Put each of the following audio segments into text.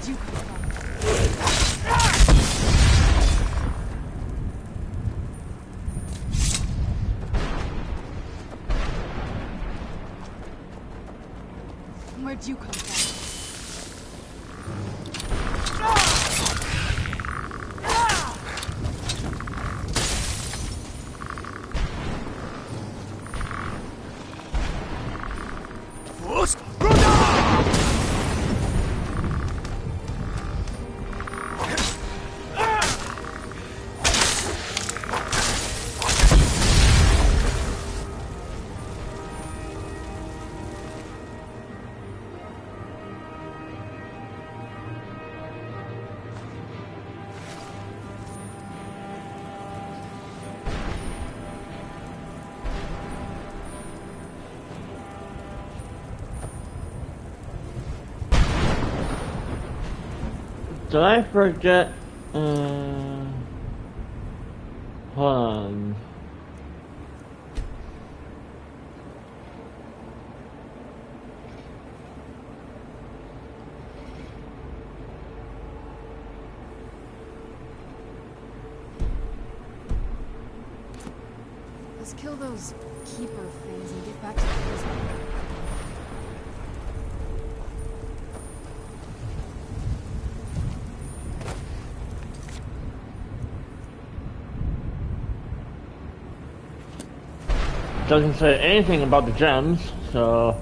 Where'd you come from? Where'd you come from? Did I forget? Hold on. Let's kill those keeper things and get back to the prison. Doesn't say anything about the gems, so...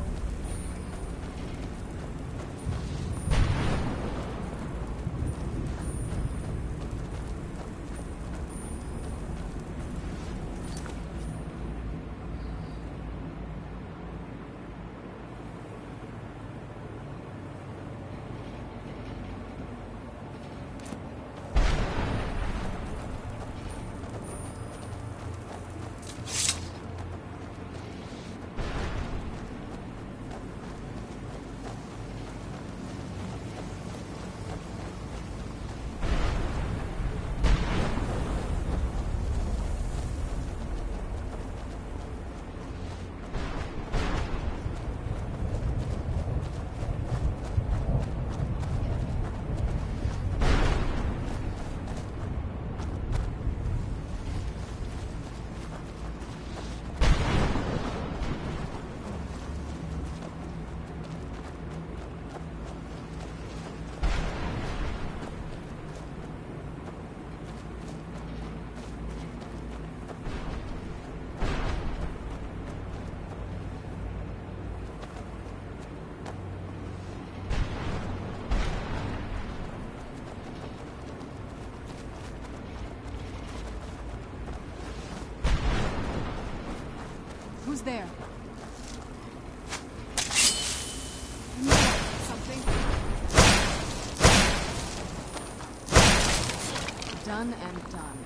Who's there? Something? Done and done.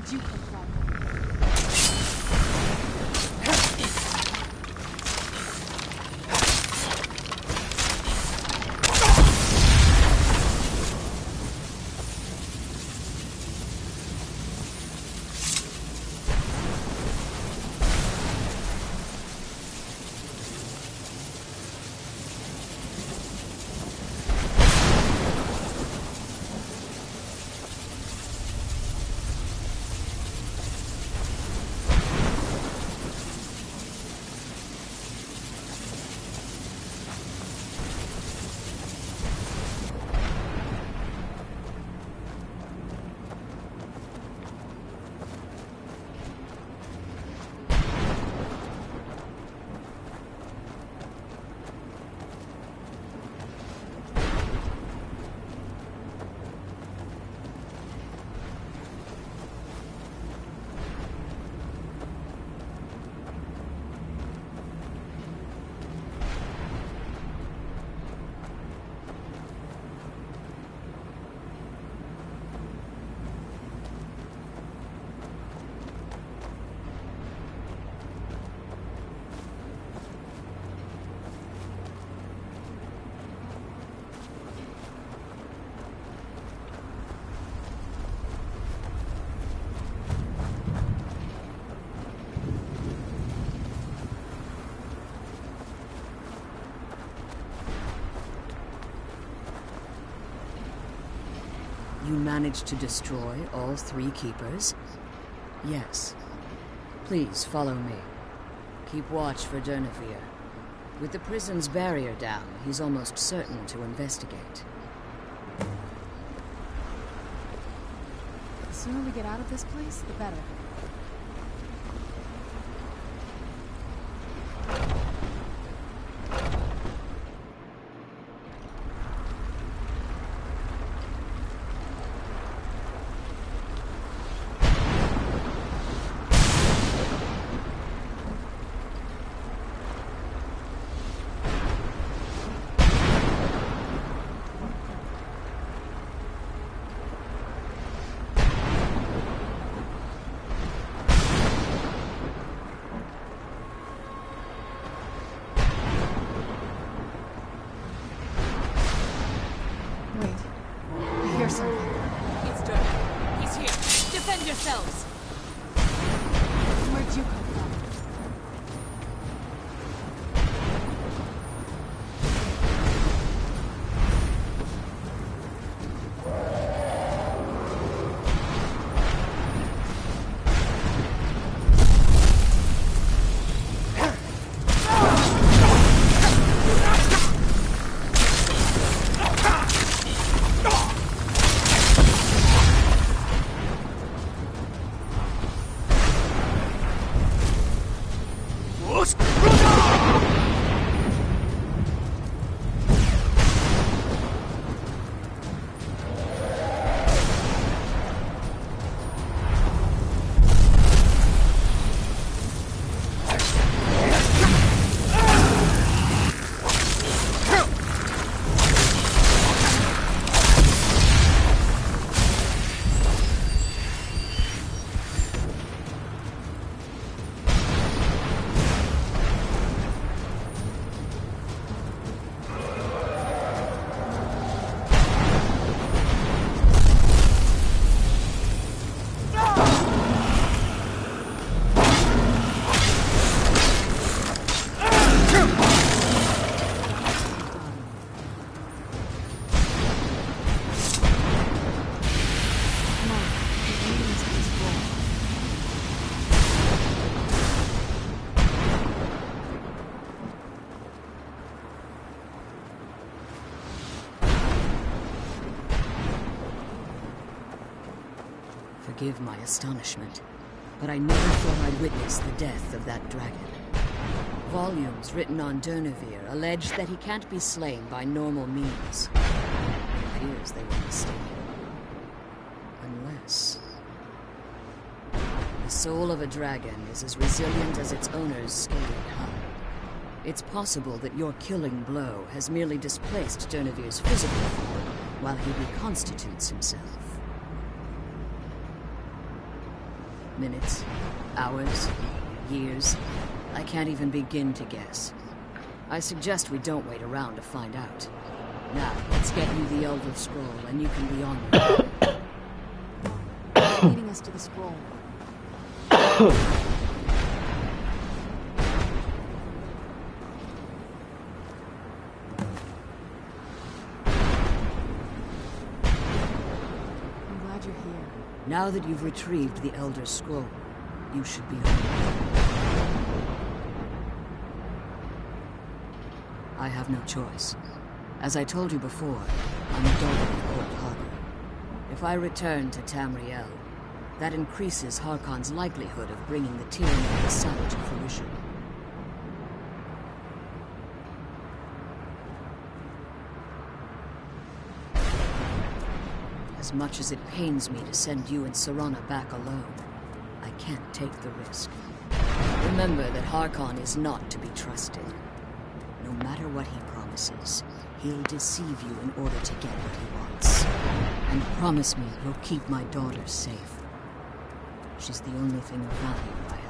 Where'd you come from? You managed to destroy all 3 keepers? Yes. Please follow me. Keep watch for Durnevere. With the prison's barrier down, he's almost certain to investigate. The sooner we get out of this place, the better. It's Dirk. He's here. Defend yourselves! Where'd you come from? Forgive my astonishment, but I never thought I'd witness the death of that dragon. Volumes written on Durnevere allege that he can't be slain by normal means. It appears they were mistaken. Unless... the soul of a dragon is as resilient as its owner's scaly hide. It's possible that your killing blow has merely displaced Durnevere's physical form while he reconstitutes himself. Minutes, hours, years. I can't even begin to guess. I suggest we don't wait around to find out. Now, let's get you the Elder Scroll, and you can be on your way. Leading us to the scroll. I'm glad you're here. Now that you've retrieved the Elder Scroll, you should be home. I have no choice. As I told you before, I'm a daughter of Cold Harbor. If I return to Tamriel, that increases Harkon's likelihood of bringing the tyranny of the Sun to fruition. As much as it pains me to send you and Serana back alone, I can't take the risk. Remember that Harkon is not to be trusted. No matter what he promises, he'll deceive you in order to get what he wants. And promise me you'll keep my daughter safe. She's the only thing of value I have.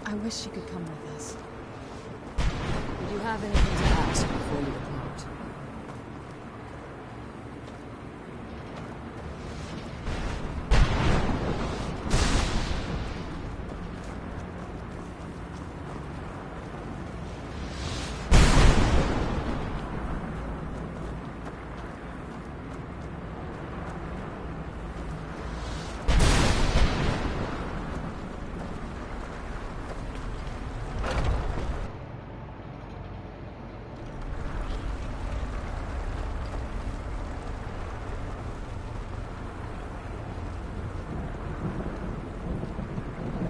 I wish she could come with us. Did you have anything to ask before you depart?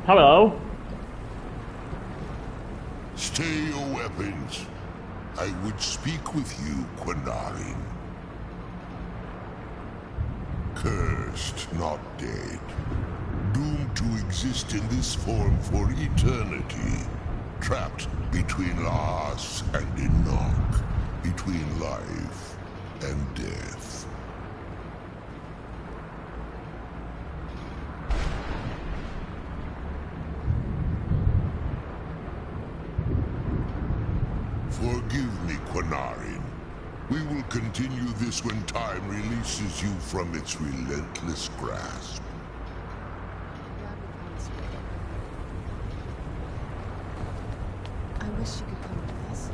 Hello? Stay your weapons. I would speak with you, Quinarin. Cursed, not dead. Doomed to exist in this form for eternity. Trapped between Laas and Enoch. Between life and death. Forgive me, Quinarin. We will continue this when time releases you from its relentless grasp. Glad we promised you. I wish you could come with us.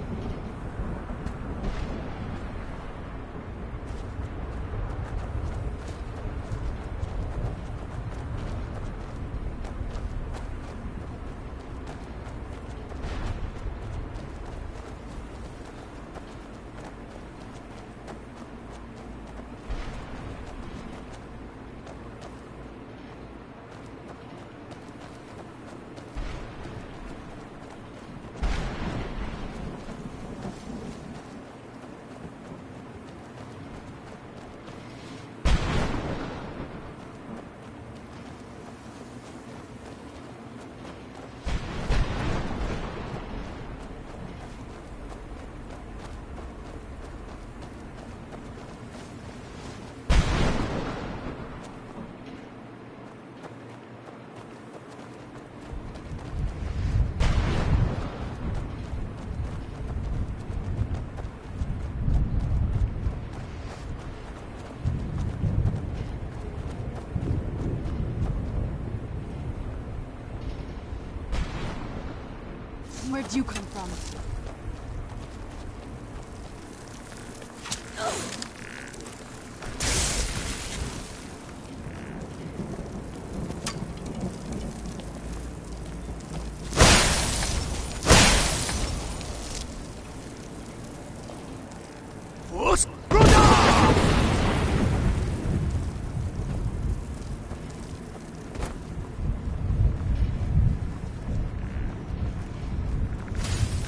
Where'd you come from?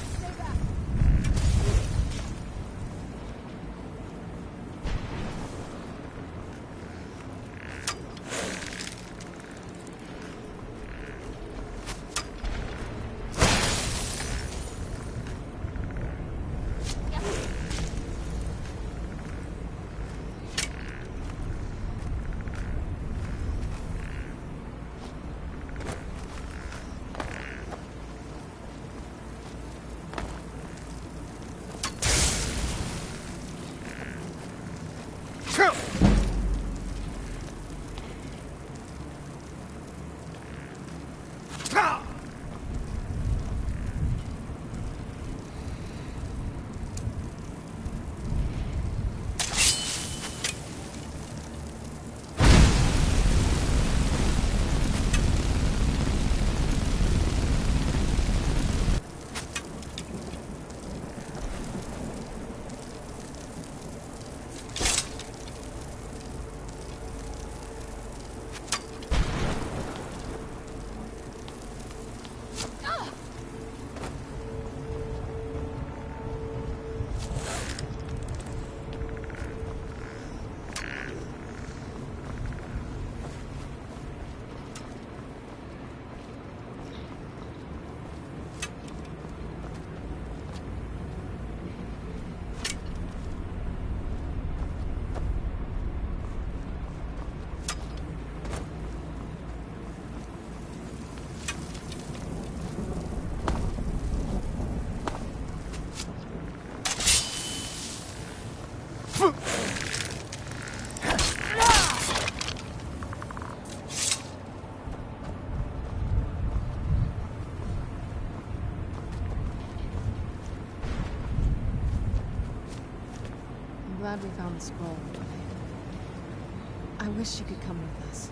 Stay back! I'm glad we found the scroll. I wish you could come with us.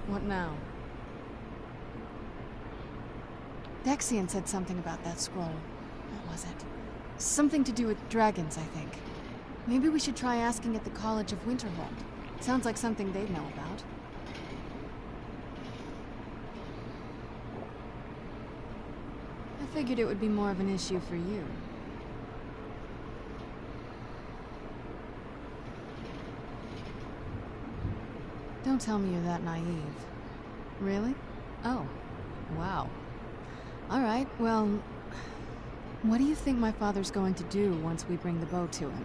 What now? Dexian said something about that scroll. What was it? Something to do with dragons, I think. Maybe we should try asking at the College of Winterhold. Sounds like something they'd know about. I figured it would be more of an issue for you. Don't tell me you're that naive. Really? Oh. Wow. Alright, well... what do you think my father's going to do once we bring the bow to him?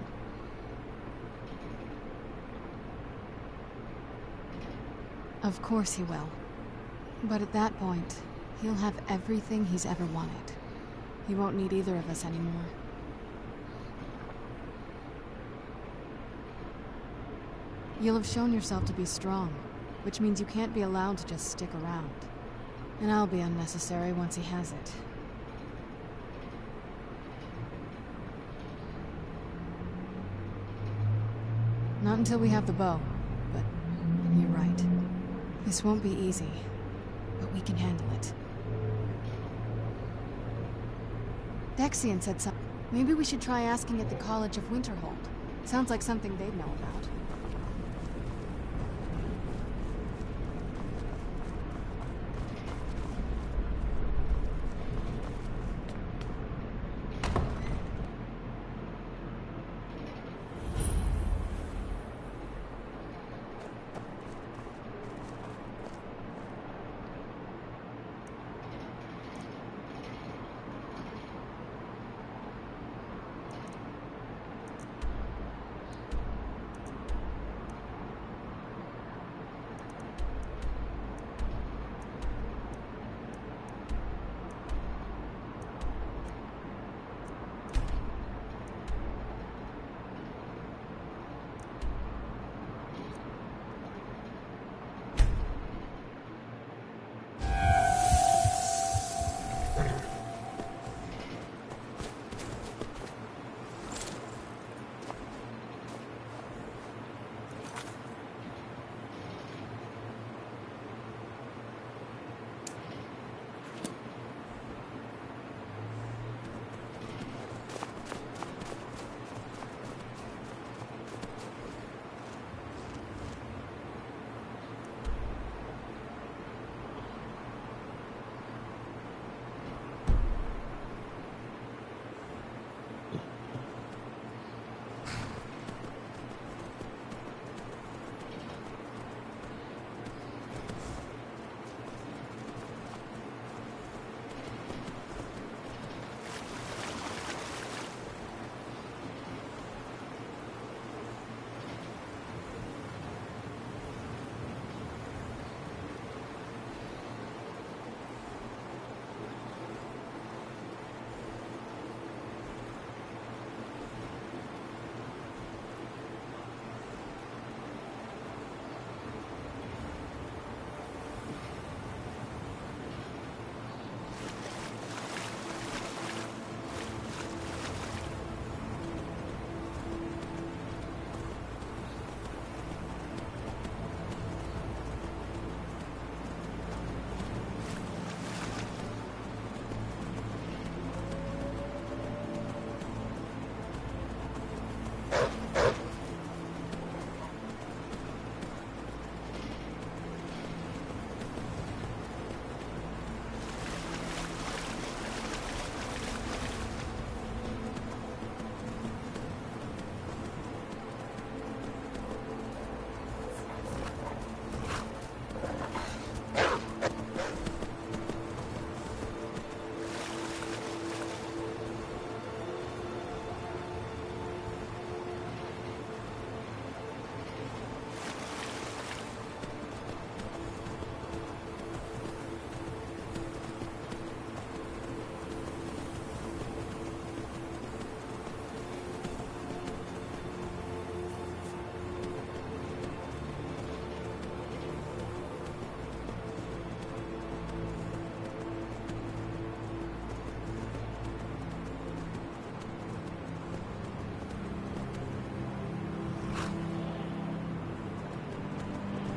Of course he will. But at that point, he'll have everything he's ever wanted. He won't need either of us anymore. You'll have shown yourself to be strong, which means you can't be allowed to just stick around. And I'll be unnecessary once he has it. Not until we have the bow, but you're right. This won't be easy, but we can handle it. Dexian said something. Maybe we should try asking at the College of Winterhold. Sounds like something they'd know about.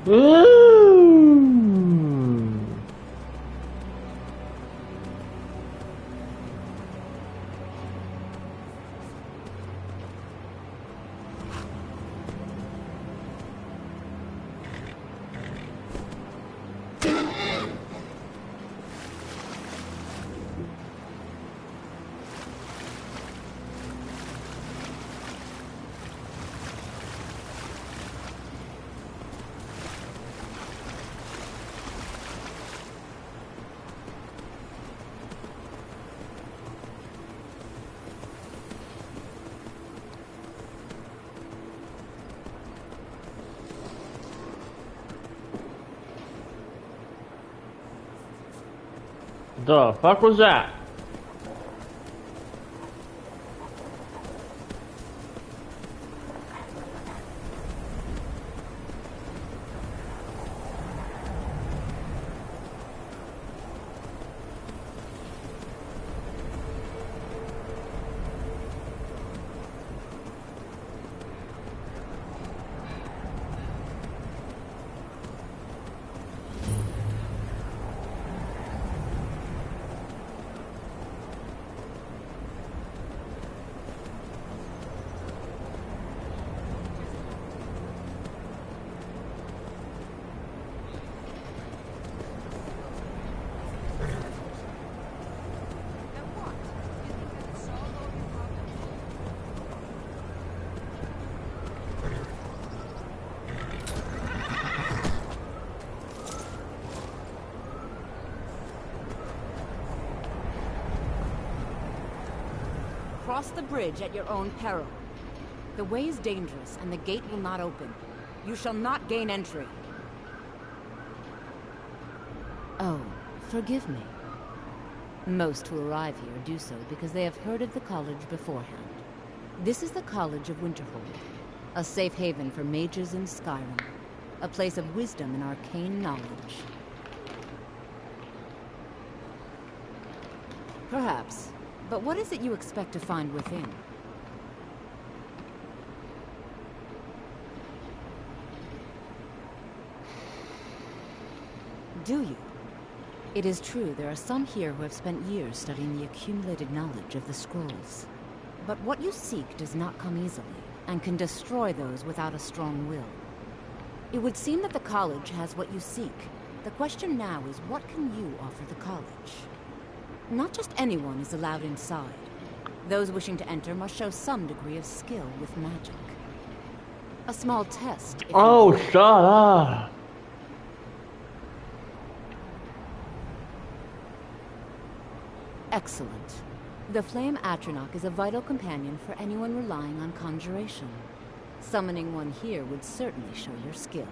Ooh. The fuck was that? cross the bridge at your own peril. The way is dangerous, and the gate will not open. You shall not gain entry. Oh, forgive me. Most who arrive here do so because they have heard of the college beforehand. This is the College of Winterhold, a safe haven for mages in Skyrim, a place of wisdom and arcane knowledge. Perhaps, but what is it you expect to find within? Do you? It is true there are some here who have spent years studying the accumulated knowledge of the scrolls. But what you seek does not come easily, and can destroy those without a strong will. It would seem that the college has what you seek. The question now is, what can you offer the college? Not just anyone is allowed inside. Those wishing to enter must show some degree of skill with magic. A small test, if Oh, you shut up. Excellent. The Flame Atronach is a vital companion for anyone relying on conjuration. Summoning one here would certainly show your skill.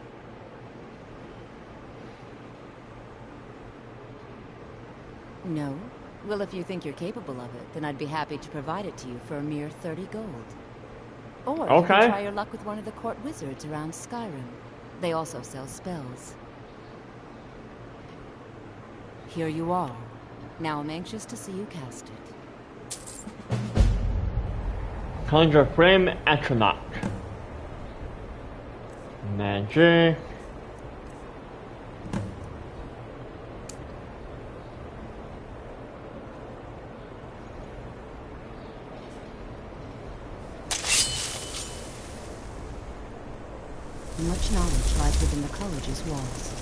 No? Well, if you think you're capable of it, then I'd be happy to provide it to you for a mere 30 gold. Or you Okay. can try your luck with one of the court wizards around Skyrim. They also sell spells. Here you are. Now I'm anxious to see you cast it. Conjure Flame Atronach. Magic. Much knowledge lies within the college's walls.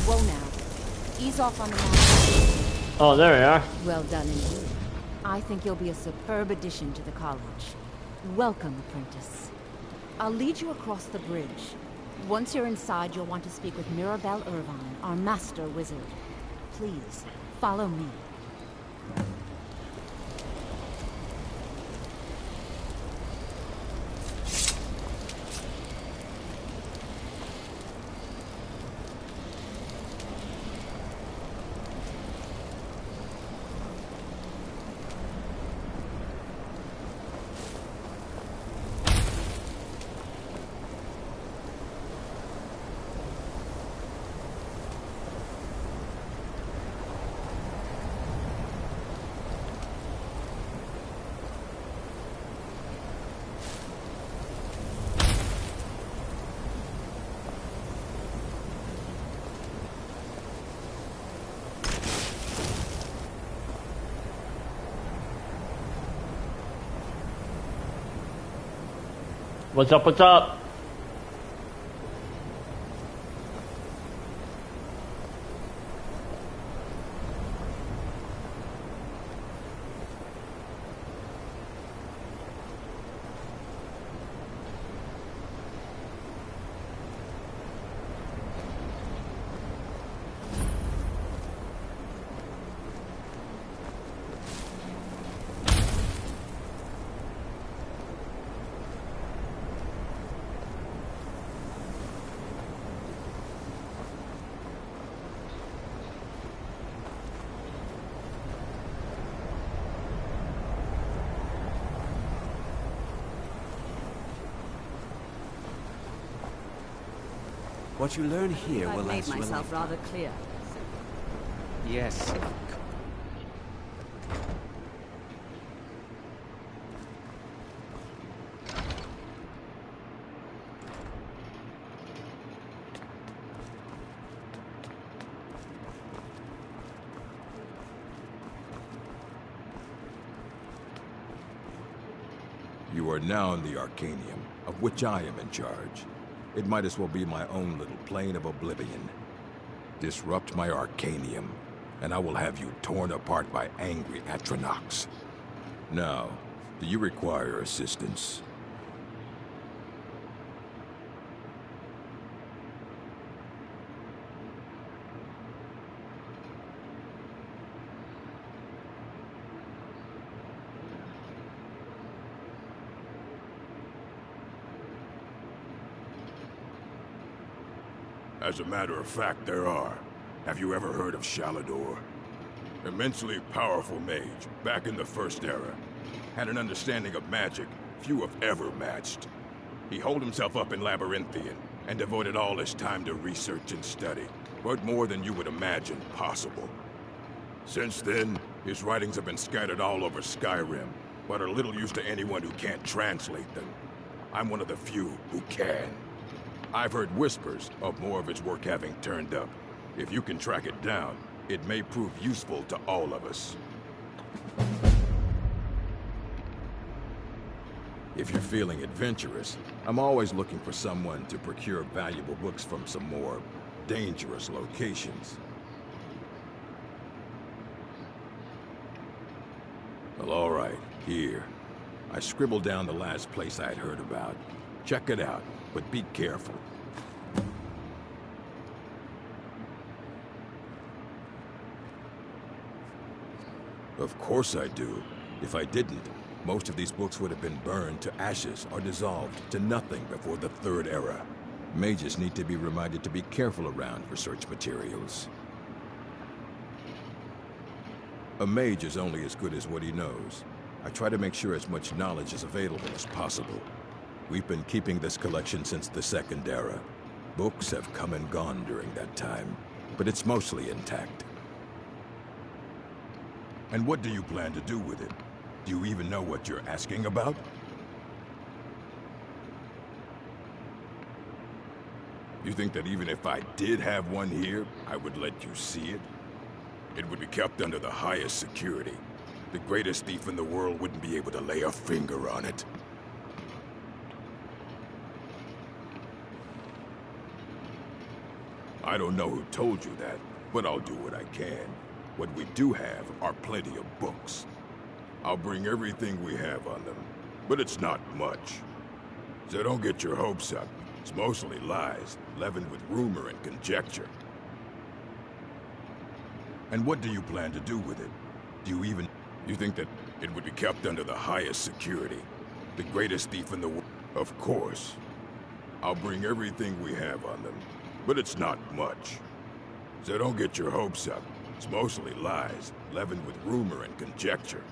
Whoa now. Ease off on the mountain. Oh, there we are. Well done indeed. I think you'll be a superb addition to the college. Welcome, apprentice. I'll lead you across the bridge. Once you're inside, you'll want to speak with Mirabelle Irvine, our master wizard. Please, follow me. What's up, what's up? What you learn here will I've made last you a myself lifetime. rather clear. Yes. You are now in the Arcanium, of which I am in charge. It might as well be my own little plane of oblivion. Disrupt my Arcanium, and I will have you torn apart by angry Atronachs. Now, do you require assistance? As a matter of fact, there are. Have you ever heard of Shalador? Immensely powerful mage, back in the First Era. Had an understanding of magic few have ever matched. He holed himself up in Labyrinthian, and devoted all his time to research and study, but more than you would imagine possible. Since then, his writings have been scattered all over Skyrim, but are little use to anyone who can't translate them. I'm one of the few who can. I've heard whispers of more of his work having turned up. If you can track it down, it may prove useful to all of us. If you're feeling adventurous, I'm always looking for someone to procure valuable books from some more dangerous locations. Well, all right, here. I scribbled down the last place I'd heard about. Check it out, but be careful. Of course I do. If I didn't, most of these books would have been burned to ashes or dissolved to nothing before the Third Era. Mages need to be reminded to be careful around research materials. A mage is only as good as what he knows. I try to make sure as much knowledge is available as possible. We've been keeping this collection since the Second Era. Books have come and gone during that time, but it's mostly intact. And what do you plan to do with it? Do you even know what you're asking about? You think that even if I did have one here, I would let you see it? It would be kept under the highest security. The greatest thief in the world wouldn't be able to lay a finger on it. I don't know who told you that, but I'll do what I can. What we do have are plenty of books. I'll bring everything we have on them, but it's not much. So don't get your hopes up. It's mostly lies, leavened with rumor and conjecture. And what do you plan to do with it? You think that it would be kept under the highest security? The greatest thief in the world? Of course. I'll bring everything we have on them, but it's not much. So don't get your hopes up. It's mostly lies, leavened with rumor and conjecture.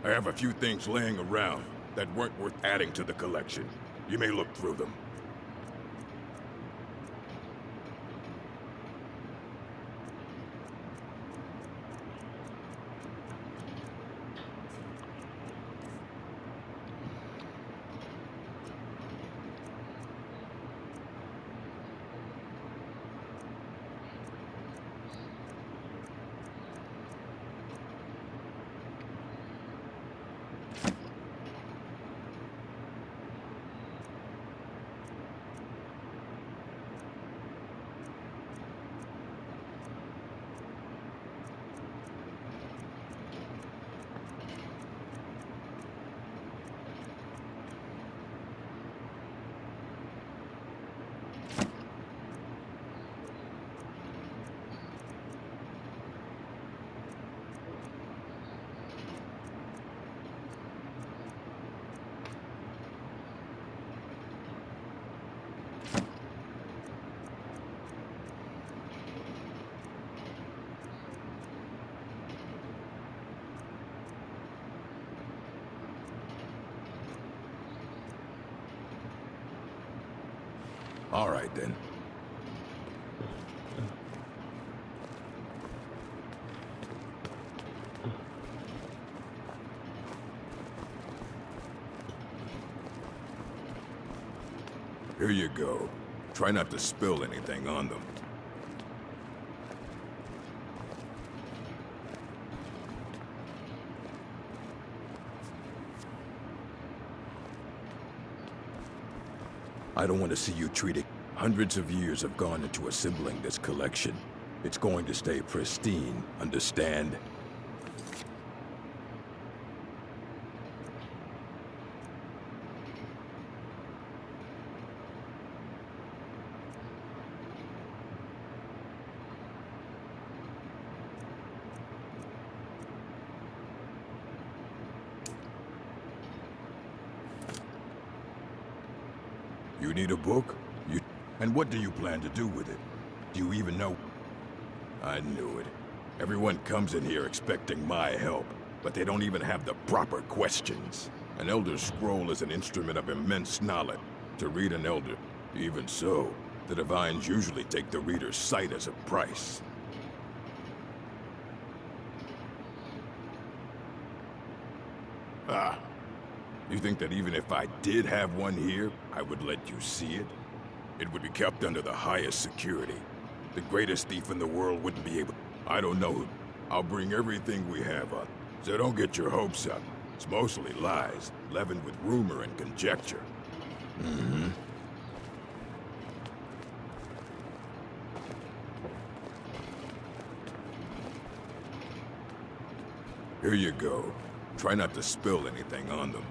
I have a few things laying around that weren't worth adding to the collection. You may look through them. All right, then. Here you go. Try not to spill anything on them. I don't want to see you treated. Hundreds of years have gone into assembling this collection. It's going to stay pristine, understand? You need a book? And what do you plan to do with it? Do you even know? I knew it. Everyone comes in here expecting my help, but they don't even have the proper questions. An Elder Scroll is an instrument of immense knowledge. To read an Elder, even so, the Divines usually take the reader's sight as a price. Ah. You think that even if I did have one here, I would let you see it? It would be kept under the highest security. The greatest thief in the world wouldn't be able... I don't know. I'll bring everything we have up. So don't get your hopes up. It's mostly lies, leavened with rumor and conjecture. Mm-hmm. Here you go. Try not to spill anything on them.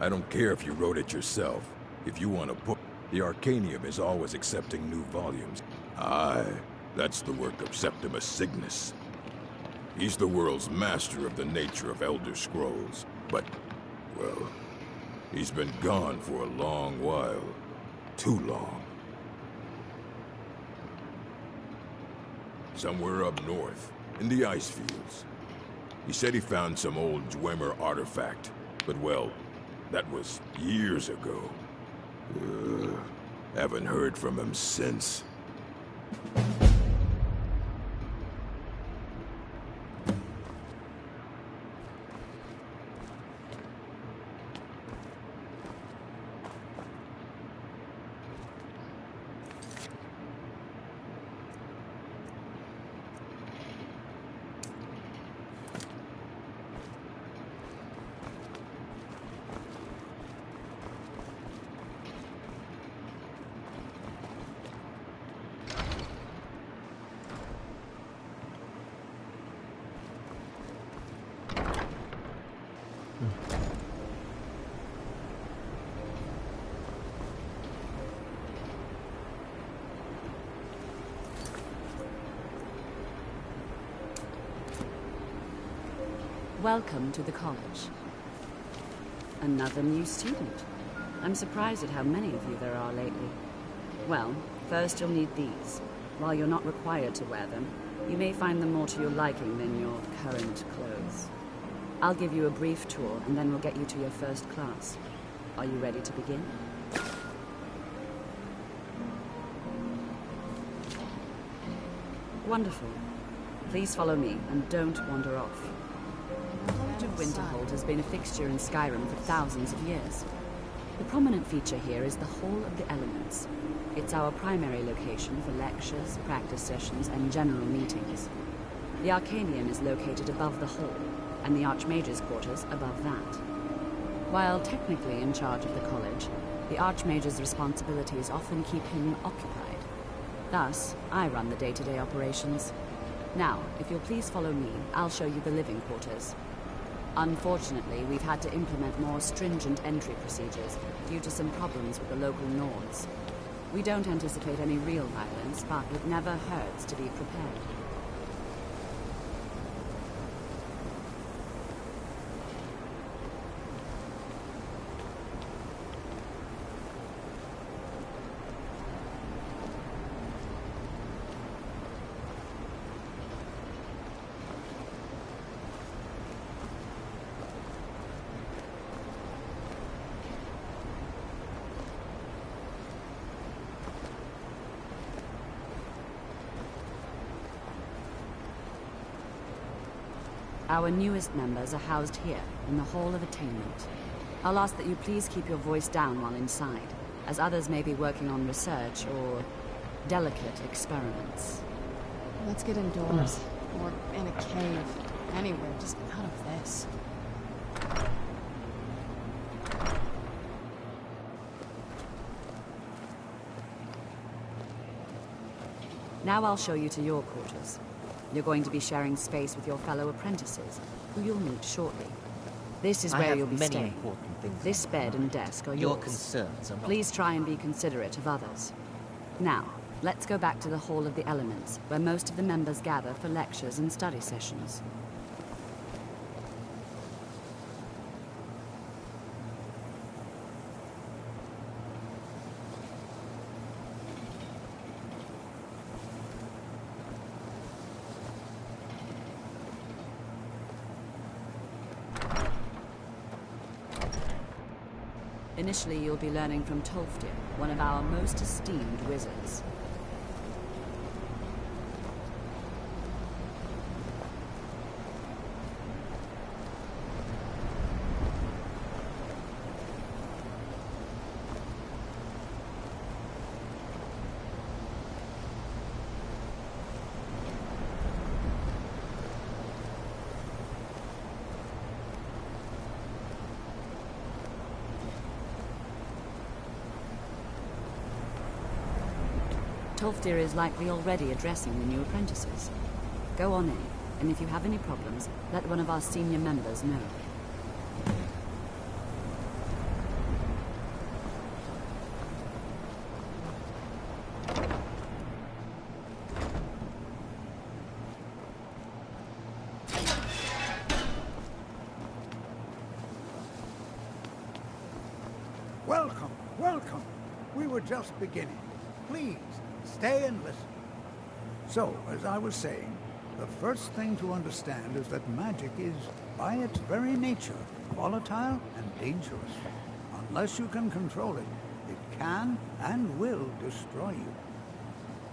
I don't care if you wrote it yourself. If you want to put... The Arcanium is always accepting new volumes. Aye, that's the work of Septimus Signus. He's the world's master of the nature of Elder Scrolls. But, well, he's been gone for a long while. Too long. Somewhere up north, in the ice fields. He said he found some old Dwemer artifact, but well, that was years ago. Haven't heard from him since. Welcome to the college. Another new student. I'm surprised at how many of you there are lately. Well, first you'll need these. While you're not required to wear them, you may find them more to your liking than your current clothes. I'll give you a brief tour, and then we'll get you to your first class. Are you ready to begin? Wonderful. Please follow me, and don't wander off. The College of Winterhold has been a fixture in Skyrim for thousands of years. The prominent feature here is the Hall of the Elements. It's our primary location for lectures, practice sessions, and general meetings. The Arcanium is located above the hall, and the Archmage's quarters above that. While technically in charge of the college, the Archmage's responsibilities often keep him occupied. Thus, I run the day-to-day operations. Now, if you'll please follow me, I'll show you the living quarters. Unfortunately, we've had to implement more stringent entry procedures due to some problems with the local Nords. We don't anticipate any real violence, but it never hurts to be prepared. Our newest members are housed here, in the Hall of Attainment. I'll ask that you please keep your voice down while inside, as others may be working on research or delicate experiments. Let's get indoors. Or in a cave. Anywhere, just out of this. Now I'll show you to your quarters. You're going to be sharing space with your fellow apprentices, who you'll meet shortly. This is I where have you'll be many staying. important things This on bed mind. and desk are Your yours. concerns are not... Please try and be considerate of others. Now, let's go back to the Hall of the Elements, where most of the members gather for lectures and study sessions. Initially, you'll be learning from Tolfdir, one of our most esteemed wizards. Tolfdir is likely already addressing the new apprentices. Go on in, and if you have any problems, let one of our senior members know. Welcome, welcome. We were just beginning. Please, stay and listen. So, as I was saying, the first thing to understand is that magic is, by its very nature, volatile and dangerous. Unless you can control it, it can and will destroy you.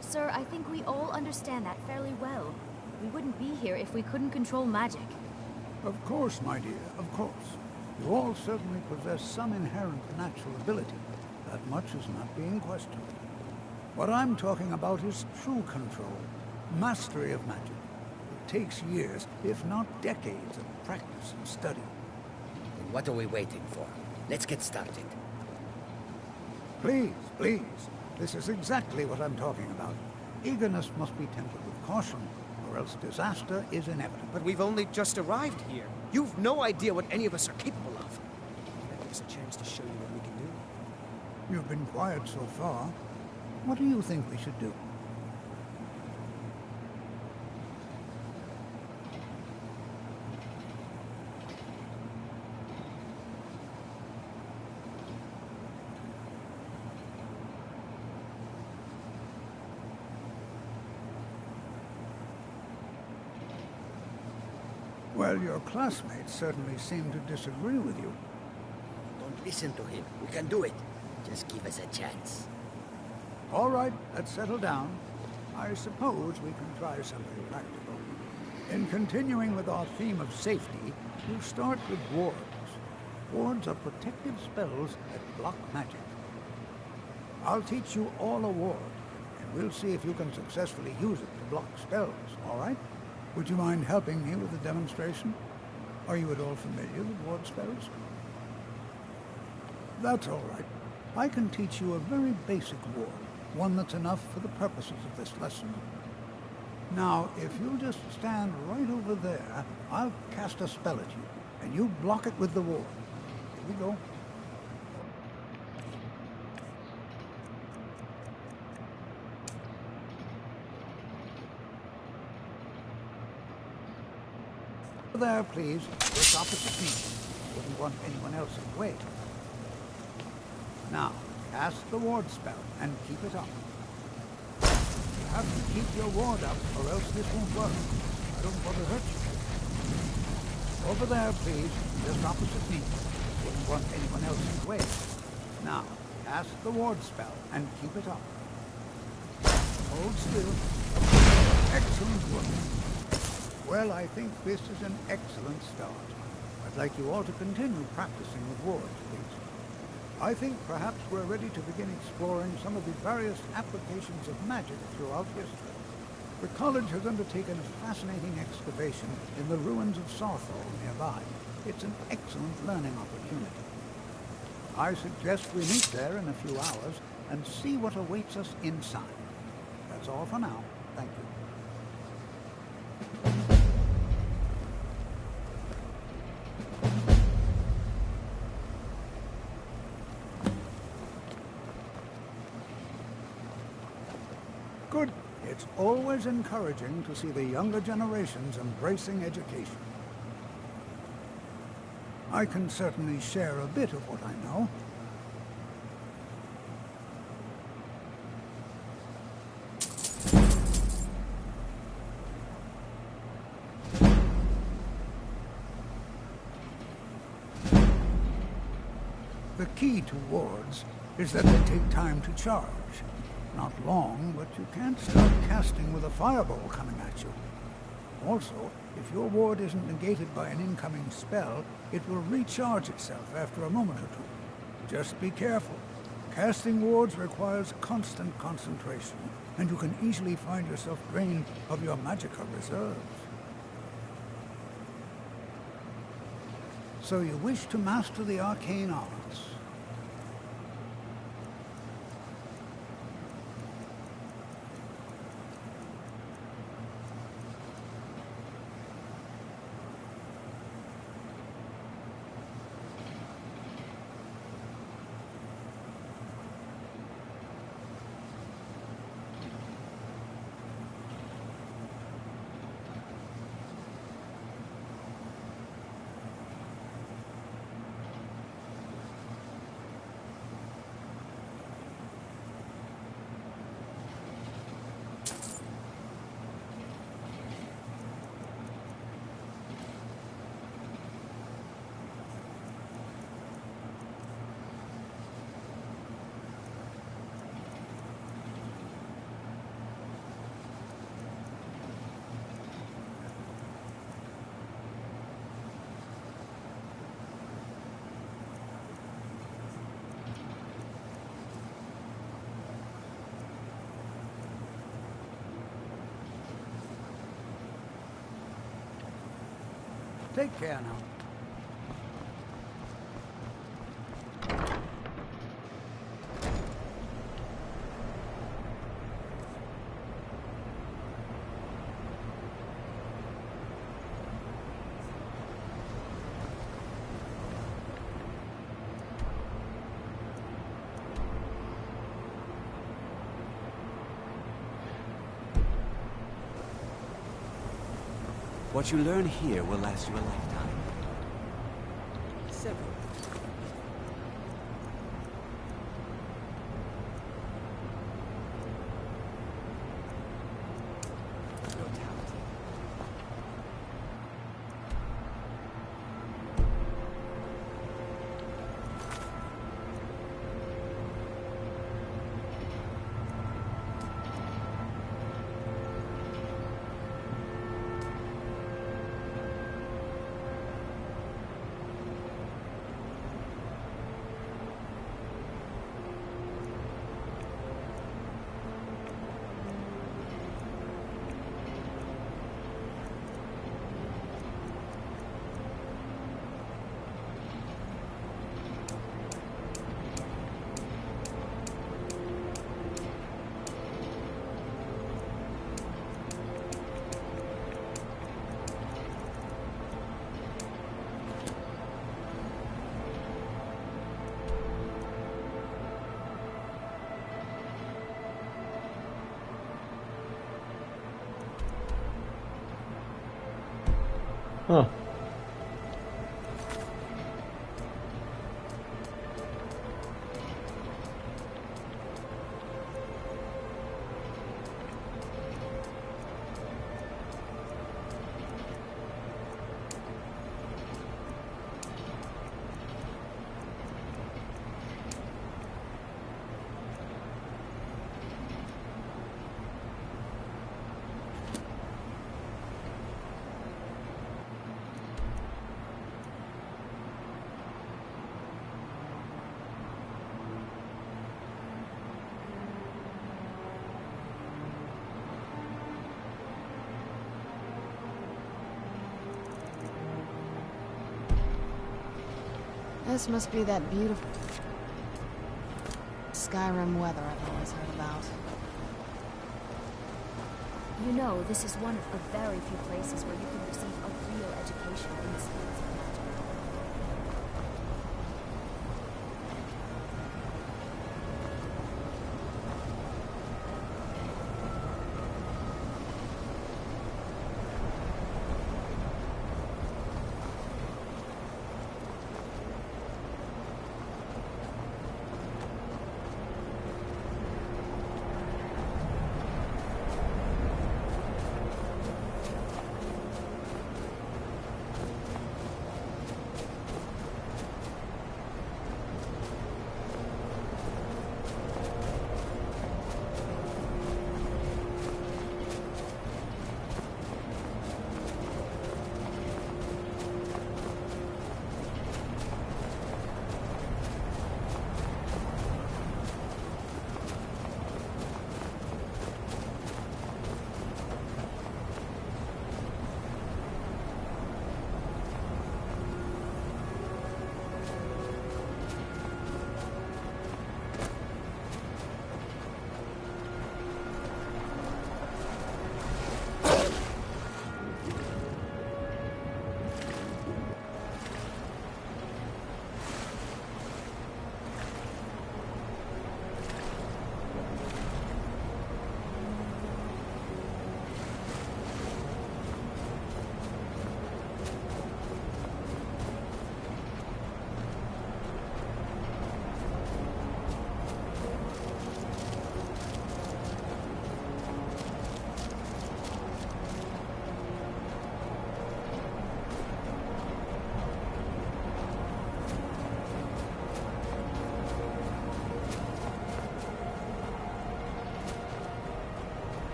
Sir, I think we all understand that fairly well. We wouldn't be here if we couldn't control magic. Of course, my dear, of course. You all certainly possess some inherent natural ability. That much is not being questioned. What I'm talking about is true control, mastery of magic. It takes years, if not decades, of practice and study. Then what are we waiting for? Let's get started. Please, please. This is exactly what I'm talking about. Eagerness must be tempered with caution, or else disaster is inevitable. But we've only just arrived here. You've no idea what any of us are capable of. That gives us a chance to show you what we can do. You've been quiet so far. What do you think we should do? Well, your classmates certainly seem to disagree with you. Don't listen to him. We can do it. Just give us a chance. All right, let's settle down. I suppose we can try something practical. In continuing with our theme of safety, we'll start with wards. Wards are protective spells that block magic. I'll teach you all a ward, and we'll see if you can successfully use it to block spells, all right? Would you mind helping me with the demonstration? Are you at all familiar with ward spells? That's all right. I can teach you a very basic ward, one that's enough for the purposes of this lesson. Now, if you'll just stand right over there, I'll cast a spell at you, and you block it with the ward. Here we go. There, please. Just opposite me. Wouldn't want anyone else in the way. Now, cast the ward spell and keep it up. You have to keep your ward up, or else this won't work. I don't want to hurt you. Over there, please. Just opposite me. Wouldn't want anyone else in the way. Now, cast the ward spell and keep it up. Hold still. Excellent work. Well, I think this is an excellent start. I'd like you all to continue practicing with wards, please. I think perhaps we're ready to begin exploring some of the various applications of magic throughout history. The college has undertaken a fascinating excavation in the ruins of Sarthal nearby. It's an excellent learning opportunity. I suggest we meet there in a few hours and see what awaits us inside. That's all for now. Thank you. Good. It's always encouraging to see the younger generations embracing education. I can certainly share a bit of what I know. The key to wards is that they take time to charge. Not long, but you can't start casting with a fireball coming at you. Also, if your ward isn't negated by an incoming spell, it will recharge itself after a moment or two. Just be careful. Casting wards requires constant concentration, and you can easily find yourself drained of your magicka reserves. So you wish to master the arcane arts. Take care now. What you learn here will last you a lifetime. Several. Your talent. This must be that beautiful Skyrim weather I've always heard about. You know, this is one of the very few places where you can receive a real education in the fields of magic.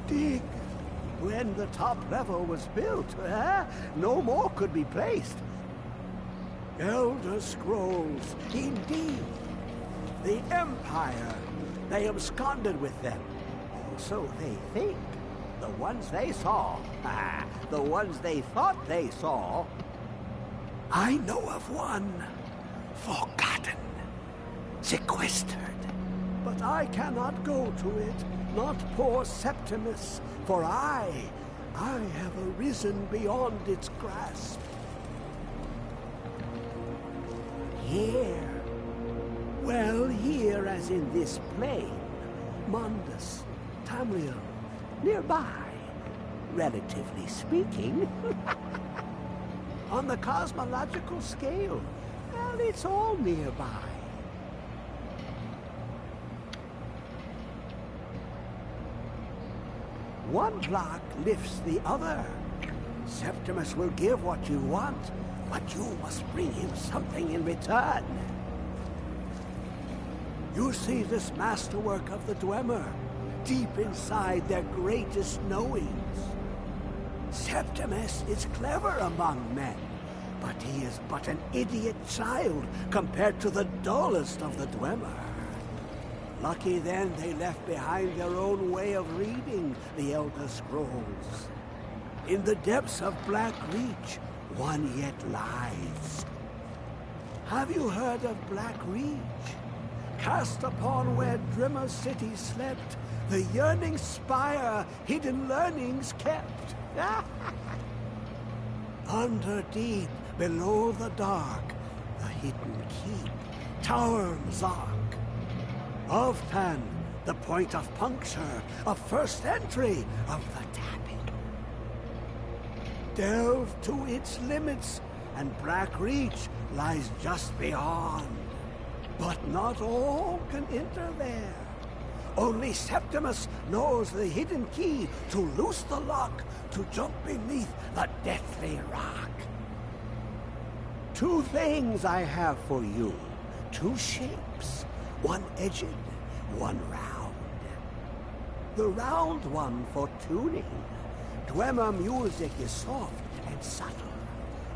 Dig. When the top level was built, no more could be placed. Elder Scrolls, indeed. The Empire. They absconded with them. Or so they think. The ones they saw. The ones they thought they saw. I know of one. Forgotten. Sequestered. But I cannot go to it. Not poor Septimus. For I have arisen beyond its grasp. Here. Well, here as in this plane. Mundus, Tamriel, nearby. Relatively speaking. On the cosmological scale, well, it's all nearby. One block lifts the other. Septimus will give what you want, but you must bring him something in return. You see this masterwork of the Dwemer, deep inside their greatest knowings. Septimus is clever among men, but he is but an idiot child compared to the dullest of the Dwemer. Lucky then they left behind their own way of reading the Elder Scrolls. In the depths of Black Reach, one yet lies. Have you heard of Black Reach? Cast upon where Drimmer's city slept, the yearning spire hidden learnings kept. Under deep, below the dark, the hidden keep, Tower Mzark. Ovtan, the point of puncture, of first entry of the tapping. Delve to its limits, and Black Reach lies just beyond. But not all can enter there. Only Septimus knows the hidden key to loose the lock, to jump beneath the deathly rock. Two things I have for you. Two shapes. One edged, one round. The round one for tuning. Dwemer music is soft and subtle,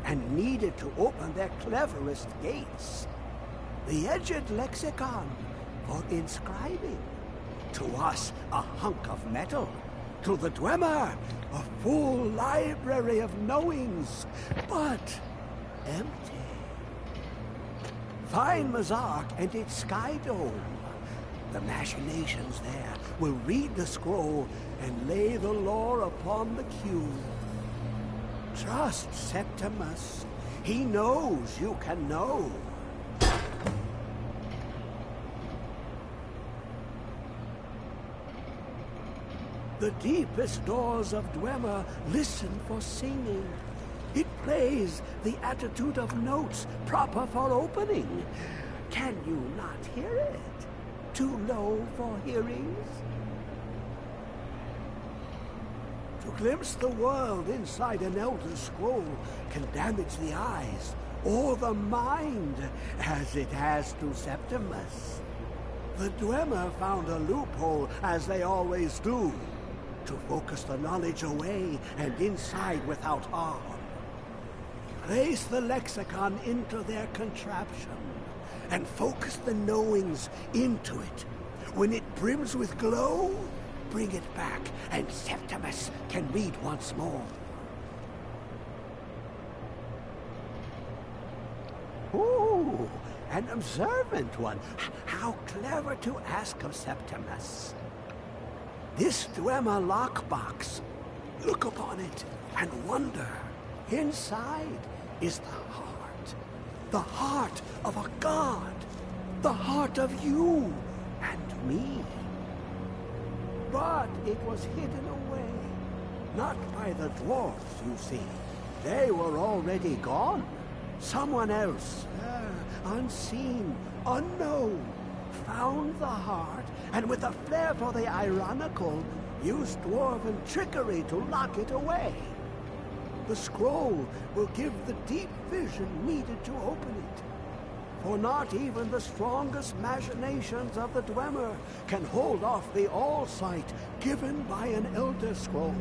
and needed to open their cleverest gates. The edged lexicon for inscribing. To us, a hunk of metal. To the Dwemer, a full library of knowings, but empty. Find Mzark and its sky dome. The machinations there will read the scroll and lay the lore upon the cube. Trust Septimus. He knows you can know. The deepest doors of Dwemer listen for singing. It plays the attitude of notes proper for opening. Can you not hear it? Too low for hearings? To glimpse the world inside an Elder Scroll can damage the eyes or the mind, as it has to Septimus. The Dwemer found a loophole, as they always do, to focus the knowledge away and inside without harm. Place the lexicon into their contraption, and focus the knowings into it. When it brims with glow, bring it back, and Septimus can read once more. Ooh, an observant one. How clever to ask of Septimus. This Dwemer lockbox. Look upon it and wonder. Inside is the heart of a god, the heart of you and me. But it was hidden away, not by the dwarfs, you see. They were already gone. Someone else, unseen, unknown, found the heart, and with a flair for the ironical, used dwarven trickery to lock it away. The scroll will give the deep vision needed to open it. For not even the strongest machinations of the Dwemer can hold off the all-sight given by an Elder Scroll.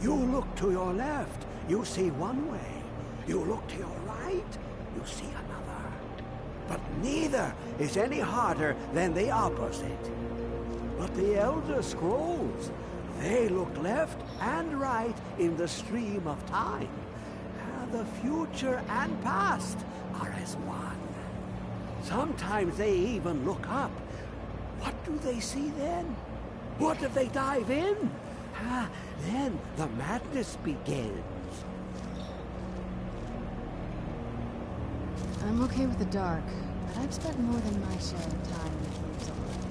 You look to your left, you see one way. You look to your right, you see another. But neither is any harder than the opposite. But the Elder Scrolls, they look left and right in the stream of time. The future and past are as one. Sometimes they even look up. What do they see then? What if they dive in? Then the madness begins. I'm okay with the dark, but I've spent more than my share of time in the caves already.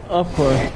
Of course.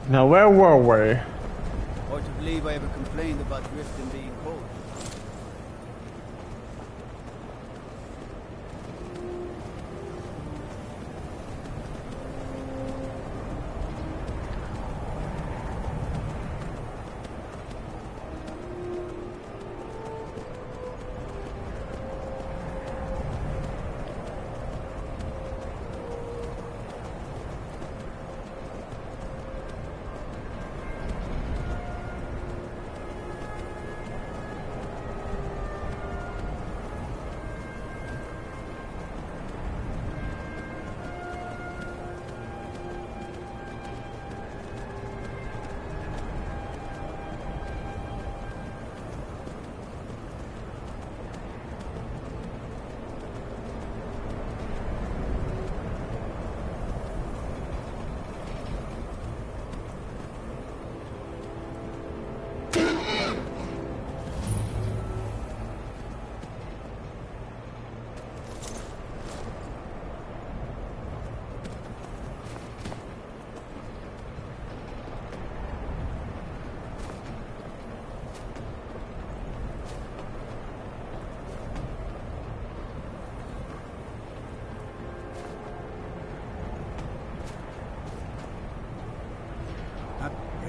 Now where were we? Hard to believe I ever complained about Riften being cold.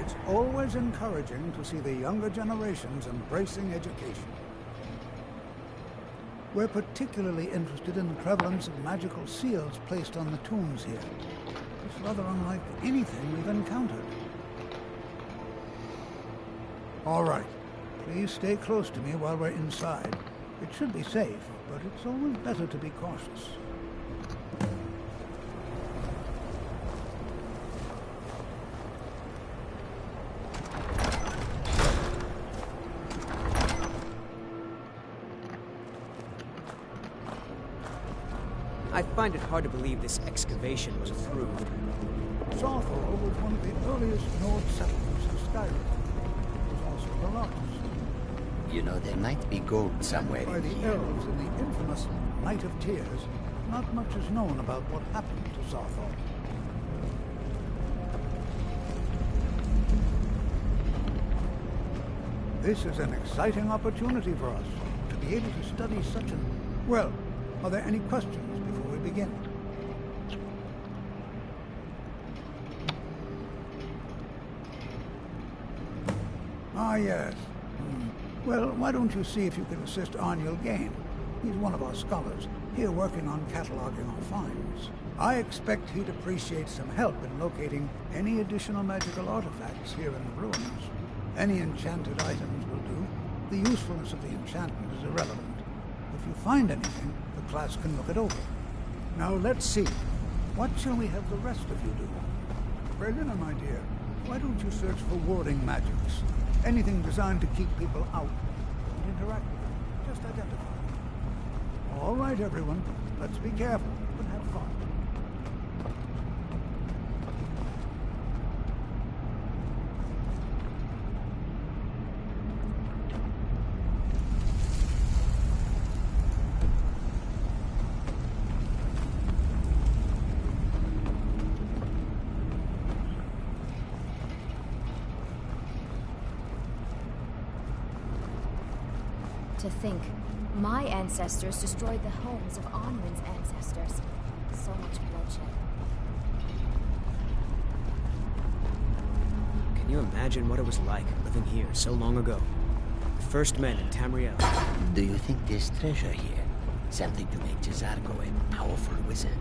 It's always encouraging to see the younger generations embracing education. We're particularly interested in the prevalence of magical seals placed on the tombs here. It's rather unlike anything we've encountered. All right. Please stay close to me while we're inside. It should be safe, but it's always better to be cautious. I find it hard to believe this excavation was approved. Sawthorpe was one of the earliest Nord settlements in Skyrim. It was also the largest. You know, there might be gold somewhere By in the here. elves in the infamous Night of Tears, not much is known about what happened to Sawthorpe. This is an exciting opportunity for us to be able to study such an... Well, are there any questions before we begin? Ah, yes. Well, why don't you see if you can assist Arniel Gain? He's one of our scholars, here working on cataloging our finds. I expect he'd appreciate some help in locating any additional magical artifacts here in the ruins. Any enchanted items will do. The usefulness of the enchantment is irrelevant. If you find anything, the class can look it over. Now let's see. What shall we have the rest of you do? Berliner, my dear, why don't you search for warding magics? Anything designed to keep people out. Don't interact with them. Just identify them. All right, everyone. Let's be careful, but have fun. To think, my ancestors destroyed the homes of Onwin's ancestors. So much bloodshed. Can you imagine what it was like living here so long ago? The first men in Tamriel. Do you think there's treasure here? Something to make Jazargo a powerful wizard?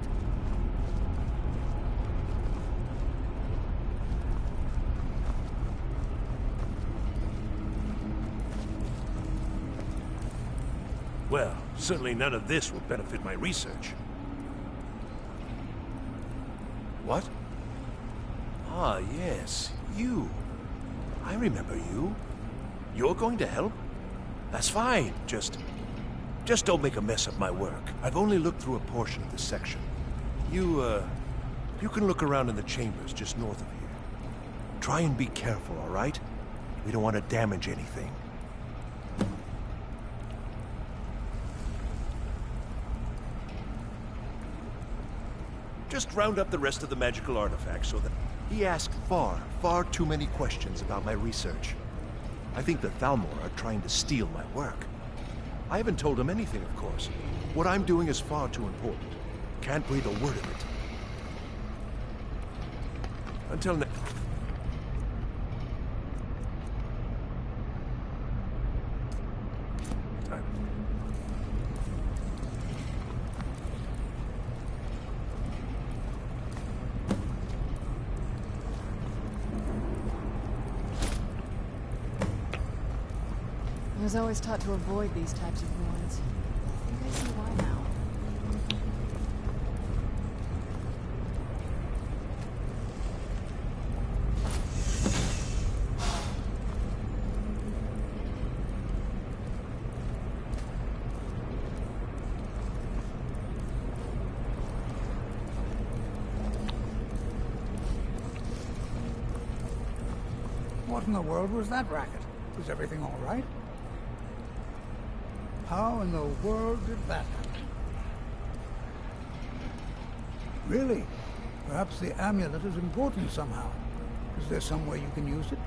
Well, certainly none of this will benefit my research. What? Ah, yes, you. I remember you. You're going to help? That's fine. Just don't make a mess of my work. I've only looked through a portion of this section. You can look around in the chambers just north of here. Try and be careful, all right? We don't want to damage anything. Just round up the rest of the magical artifacts so that... He asked far too many questions about my research. I think the Thalmor are trying to steal my work. I haven't told him anything, of course. What I'm doing is far too important. Can't breathe a word of it. Until next... time. I was always taught to avoid these types of ruins. I think I see why now. What in the world was that racket? Is everything all right? How in the world did that happen? Really? Perhaps the amulet is important somehow. Is there some way you can use it?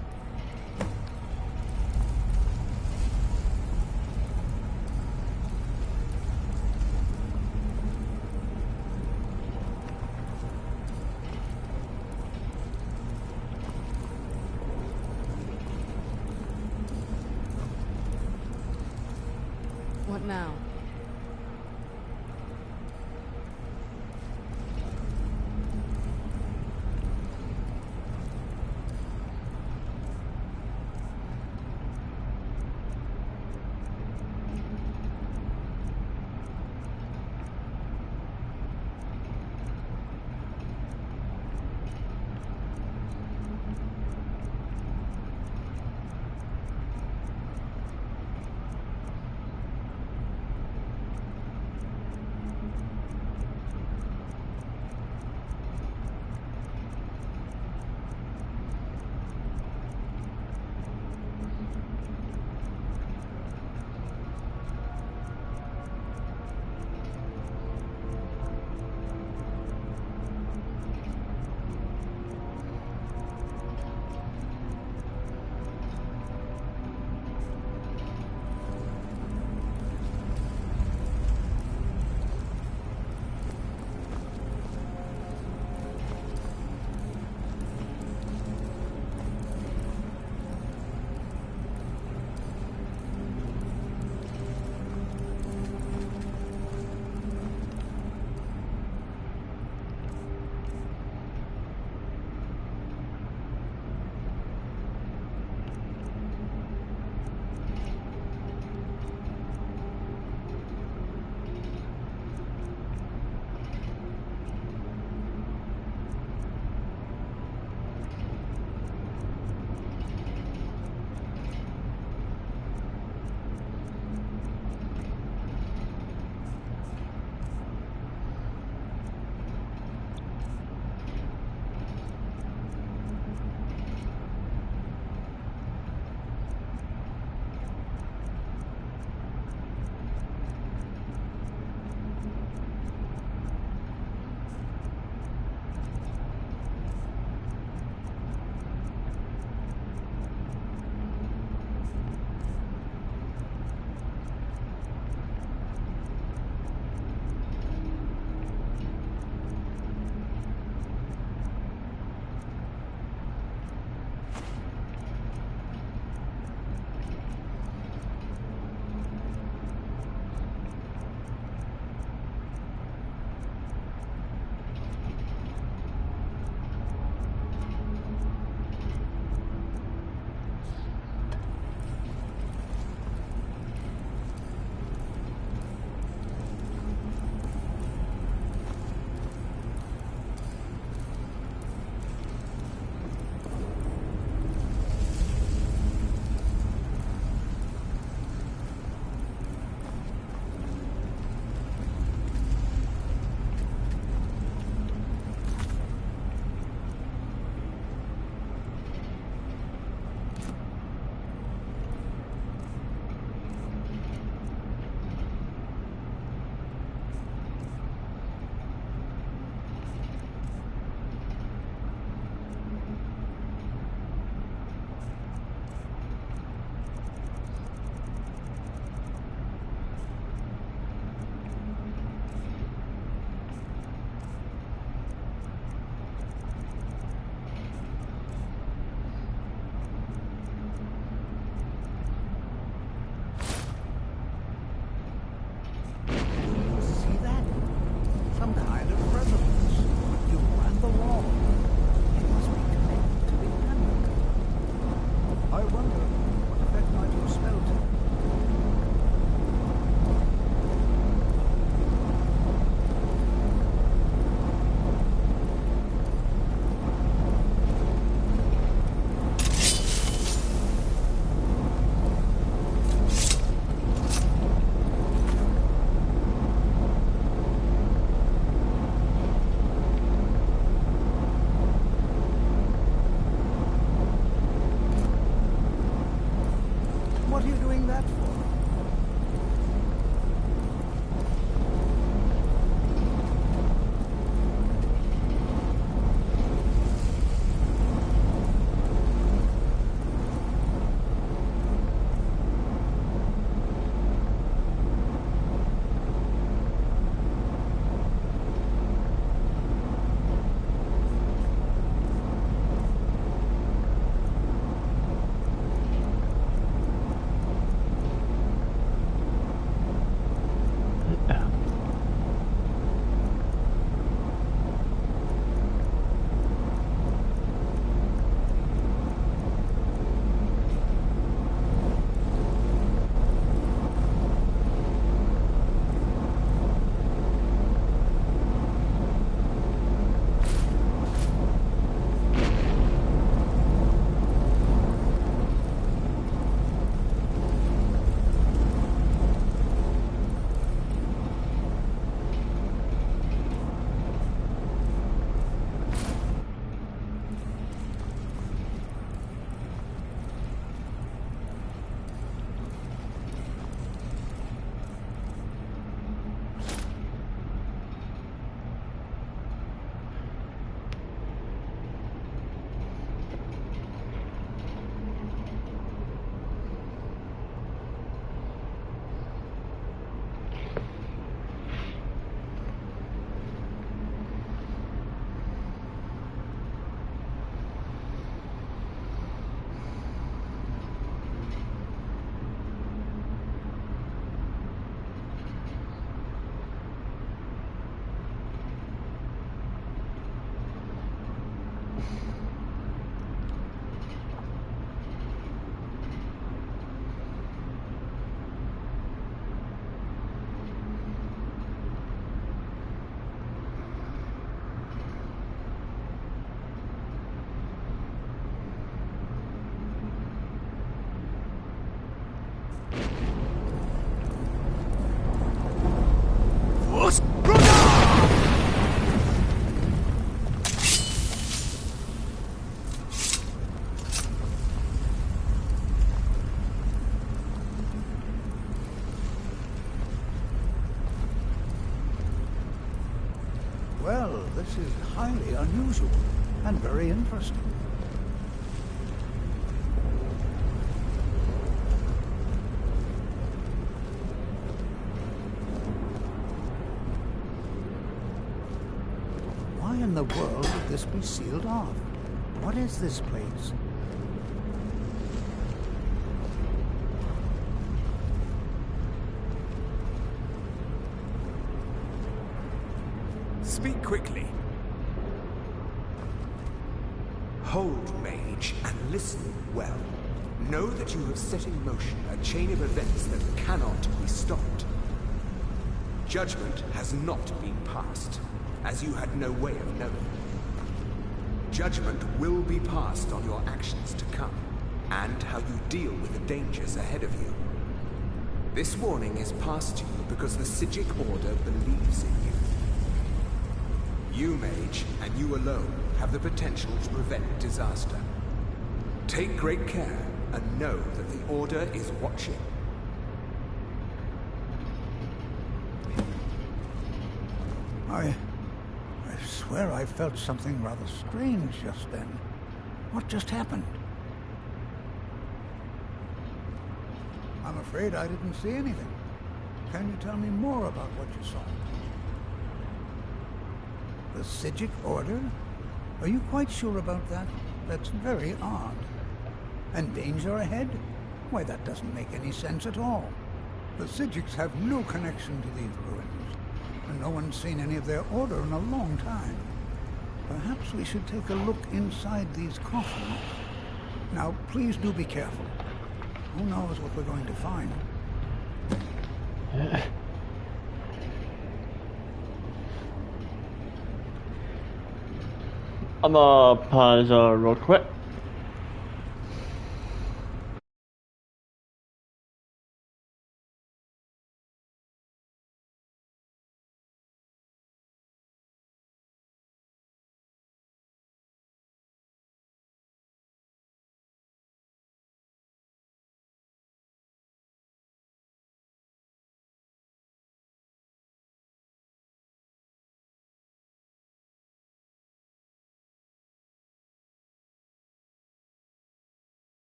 What now? Well, this is highly unusual and very interesting. Why in the world would this be sealed off? What is this place? Speak quickly. Hold, mage, and listen well. Know that you have set in motion a chain of events that cannot be stopped. Judgment has not been passed, as you had no way of knowing. Judgment will be passed on your actions to come, and how you deal with the dangers ahead of you. This warning is passed to you because the Psijic Order believes in you. You, mage, and you alone, have the potential to prevent disaster. Take great care, and know that the Order is watching. I swear I felt something rather strange just then. What just happened? I'm afraid I didn't see anything. Can you tell me more about what you saw? The Psijic Order? Are you quite sure about that? That's very odd. And danger ahead? Why, that doesn't make any sense at all. The Psijics have no connection to these ruins, and no one's seen any of their order in a long time. Perhaps we should take a look inside these coffins. Now, please do be careful. Who knows what we're going to find? I'm gonna pause real quick.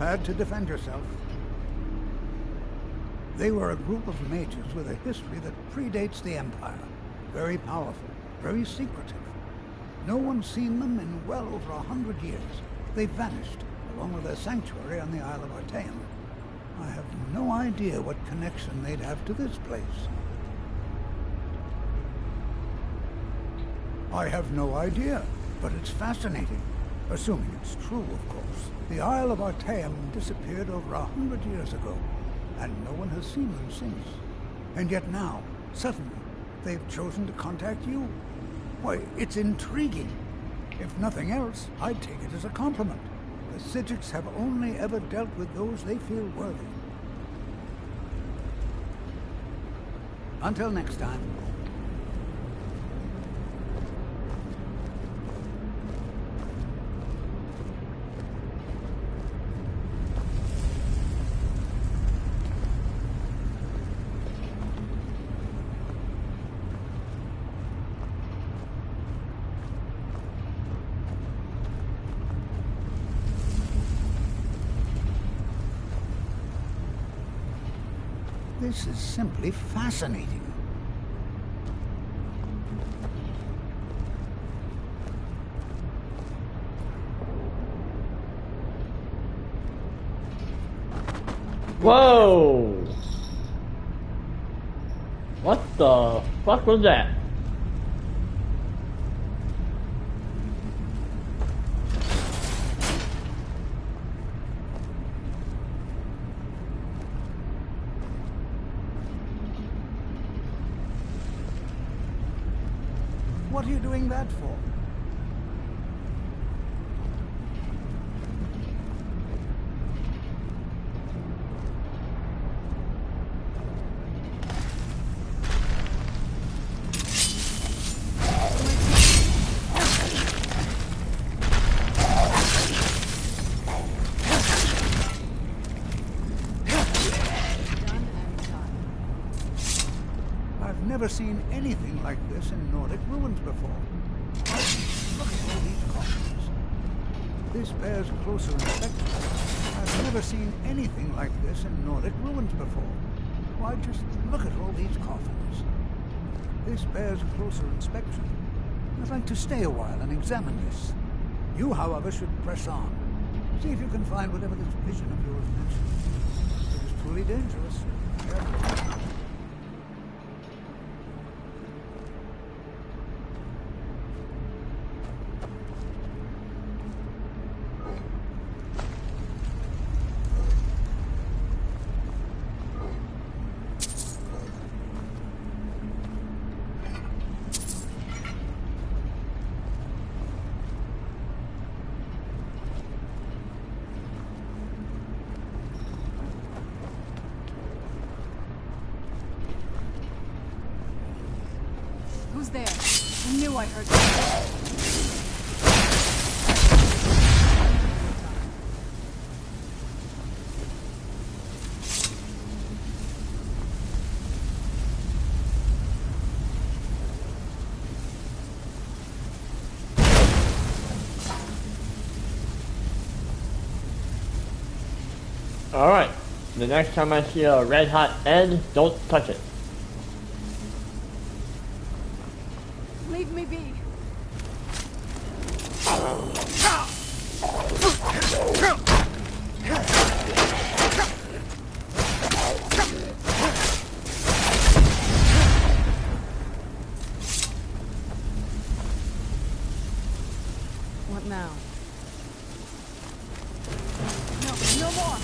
prepared to defend yourself. They were a group of mages with a history that predates the Empire. Very powerful, very secretive. No one's seen them in well over 100 years. They vanished, along with their sanctuary on the Isle of Artaeum. I have no idea what connection they'd have to this place. I have no idea, but it's fascinating. Assuming it's true, of course. The Isle of Artaeum disappeared over 100 years ago, and no one has seen them since. And yet now, suddenly, they've chosen to contact you. Why, it's intriguing. If nothing else, I'd take it as a compliment. The Psijics have only ever dealt with those they feel worthy. Until next time. This is simply fascinating. Whoa! What the fuck was that? What are you doing that for? I've never seen anything like this in Nordic ruins before. Look at all these coffins. This bears closer inspection. I've never seen anything like this in Nordic ruins before. Why, just look at all these coffins. This bears closer inspection. I'd like to stay a while and examine this. You, however, should press on. See if you can find whatever this vision of yours mentions. It is truly dangerous. Careful. Who's there? I knew I heard that. Alright, the next time I see a red hot Ed, don't touch it. Leave me be. What now? No more!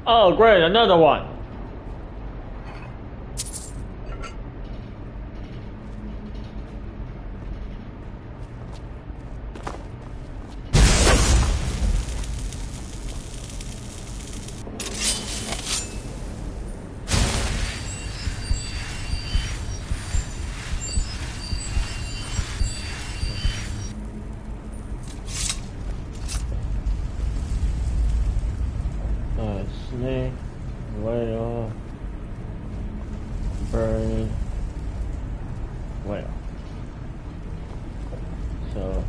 Oh, great, another one. Snake, whale, bird, whale. So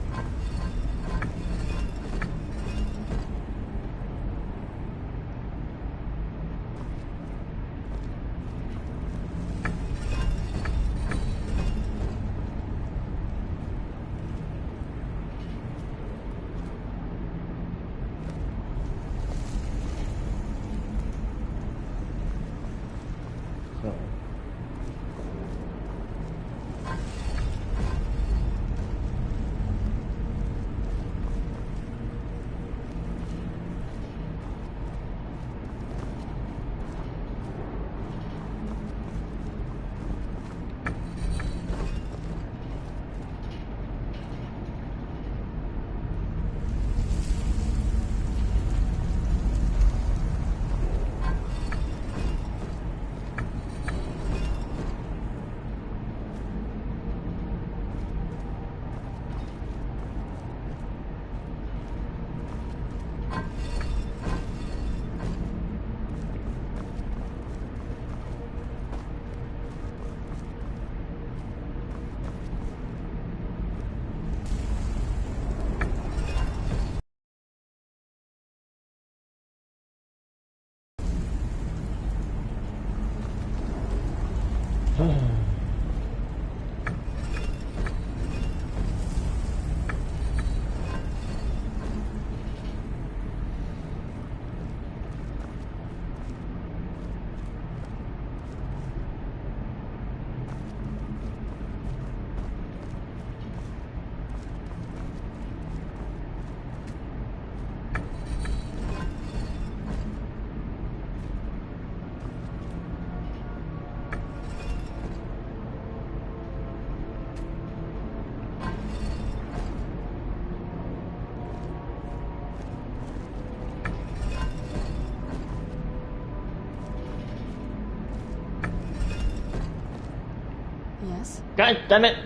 Yes? God damn it!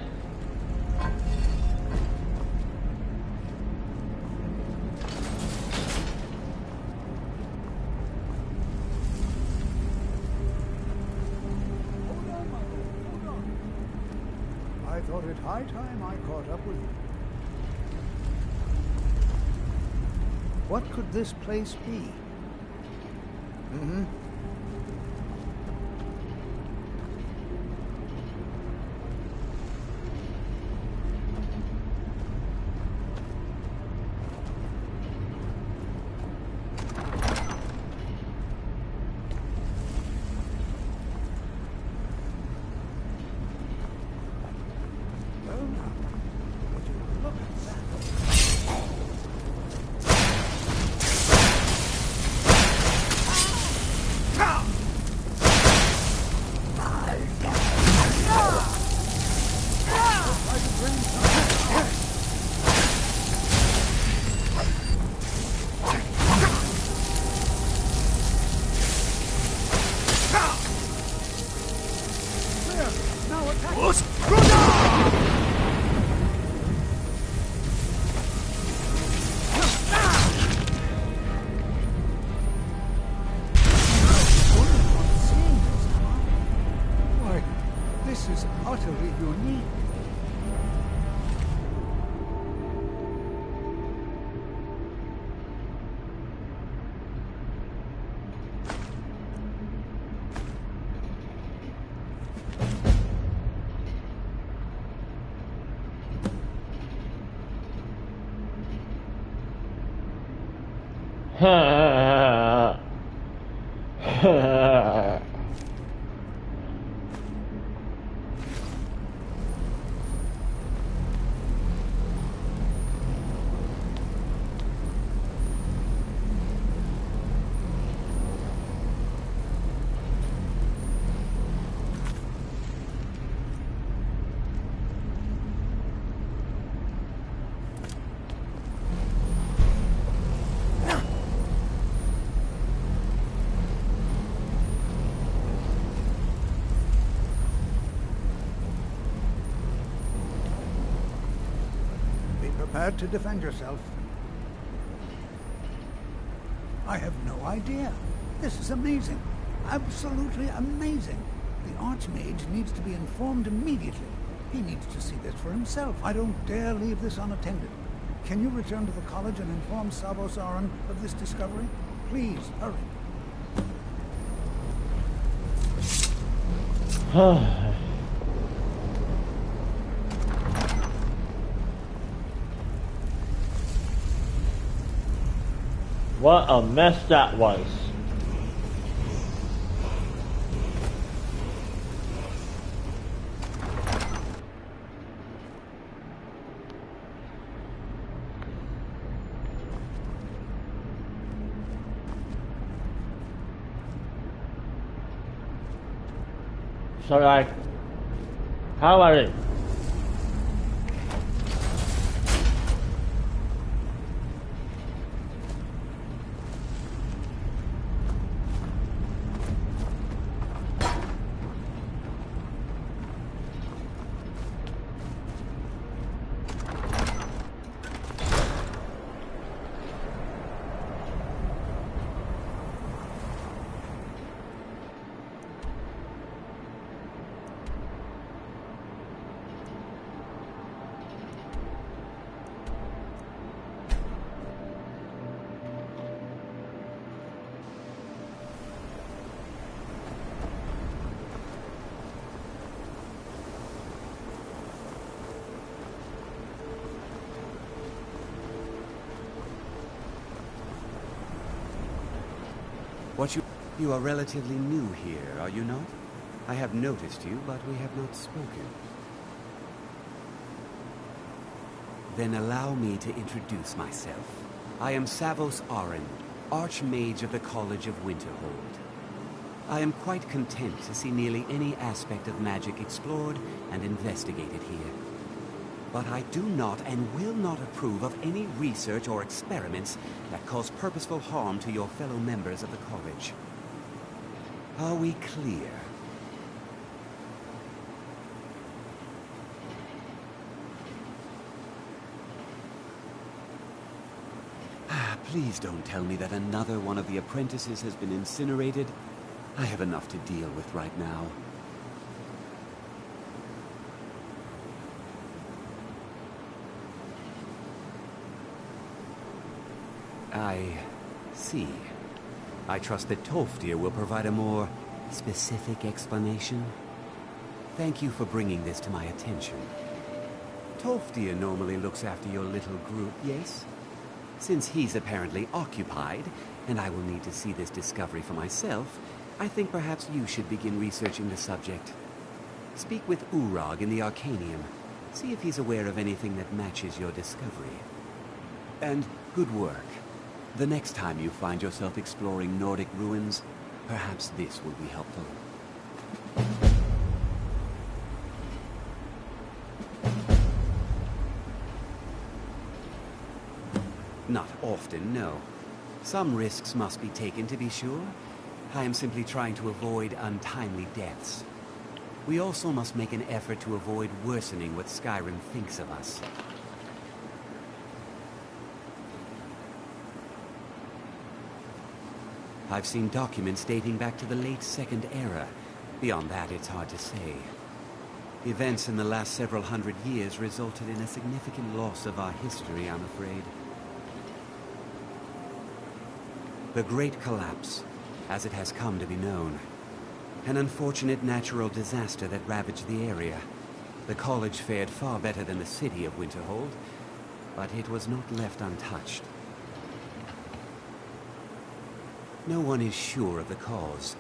I thought it high time I caught up with you. What could this place be? Mm-hmm. Utterly unique. prepared to defend yourself. I have no idea. This is amazing. Absolutely amazing. The Archmage needs to be informed immediately. He needs to see this for himself. I don't dare leave this unattended. Can you return to the college and inform Savos Aran of this discovery? Please, hurry. What a mess that was. So like, how are it? You are relatively new here, are you not? I have noticed you, but we have not spoken. Then allow me to introduce myself. I am Savos Aran, Archmage of the College of Winterhold. I am quite content to see nearly any aspect of magic explored and investigated here. But I do not and will not approve of any research or experiments that cause purposeful harm to your fellow members of the college. Are we clear? Please don't tell me that another one of the apprentices has been incinerated. I have enough to deal with right now. I see. I trust that Tolfdir will provide a more specific explanation. Thank you for bringing this to my attention. Tolfdir normally looks after your little group, yes? Since he's apparently occupied, and I will need to see this discovery for myself, I think perhaps you should begin researching the subject. Speak with Urag in the Arcanium. See if he's aware of anything that matches your discovery. And good work. The next time you find yourself exploring Nordic ruins, perhaps this will be helpful. Not often, no. Some risks must be taken to be sure. I am simply trying to avoid untimely deaths. We also must make an effort to avoid worsening what Skyrim thinks of us. I've seen documents dating back to the late Second Era. Beyond that, it's hard to say. Events in the last several hundred years resulted in a significant loss of our history, I'm afraid. The Great Collapse, as it has come to be known. An unfortunate natural disaster that ravaged the area. The college fared far better than the city of Winterhold, but it was not left untouched. No one is sure of the cause.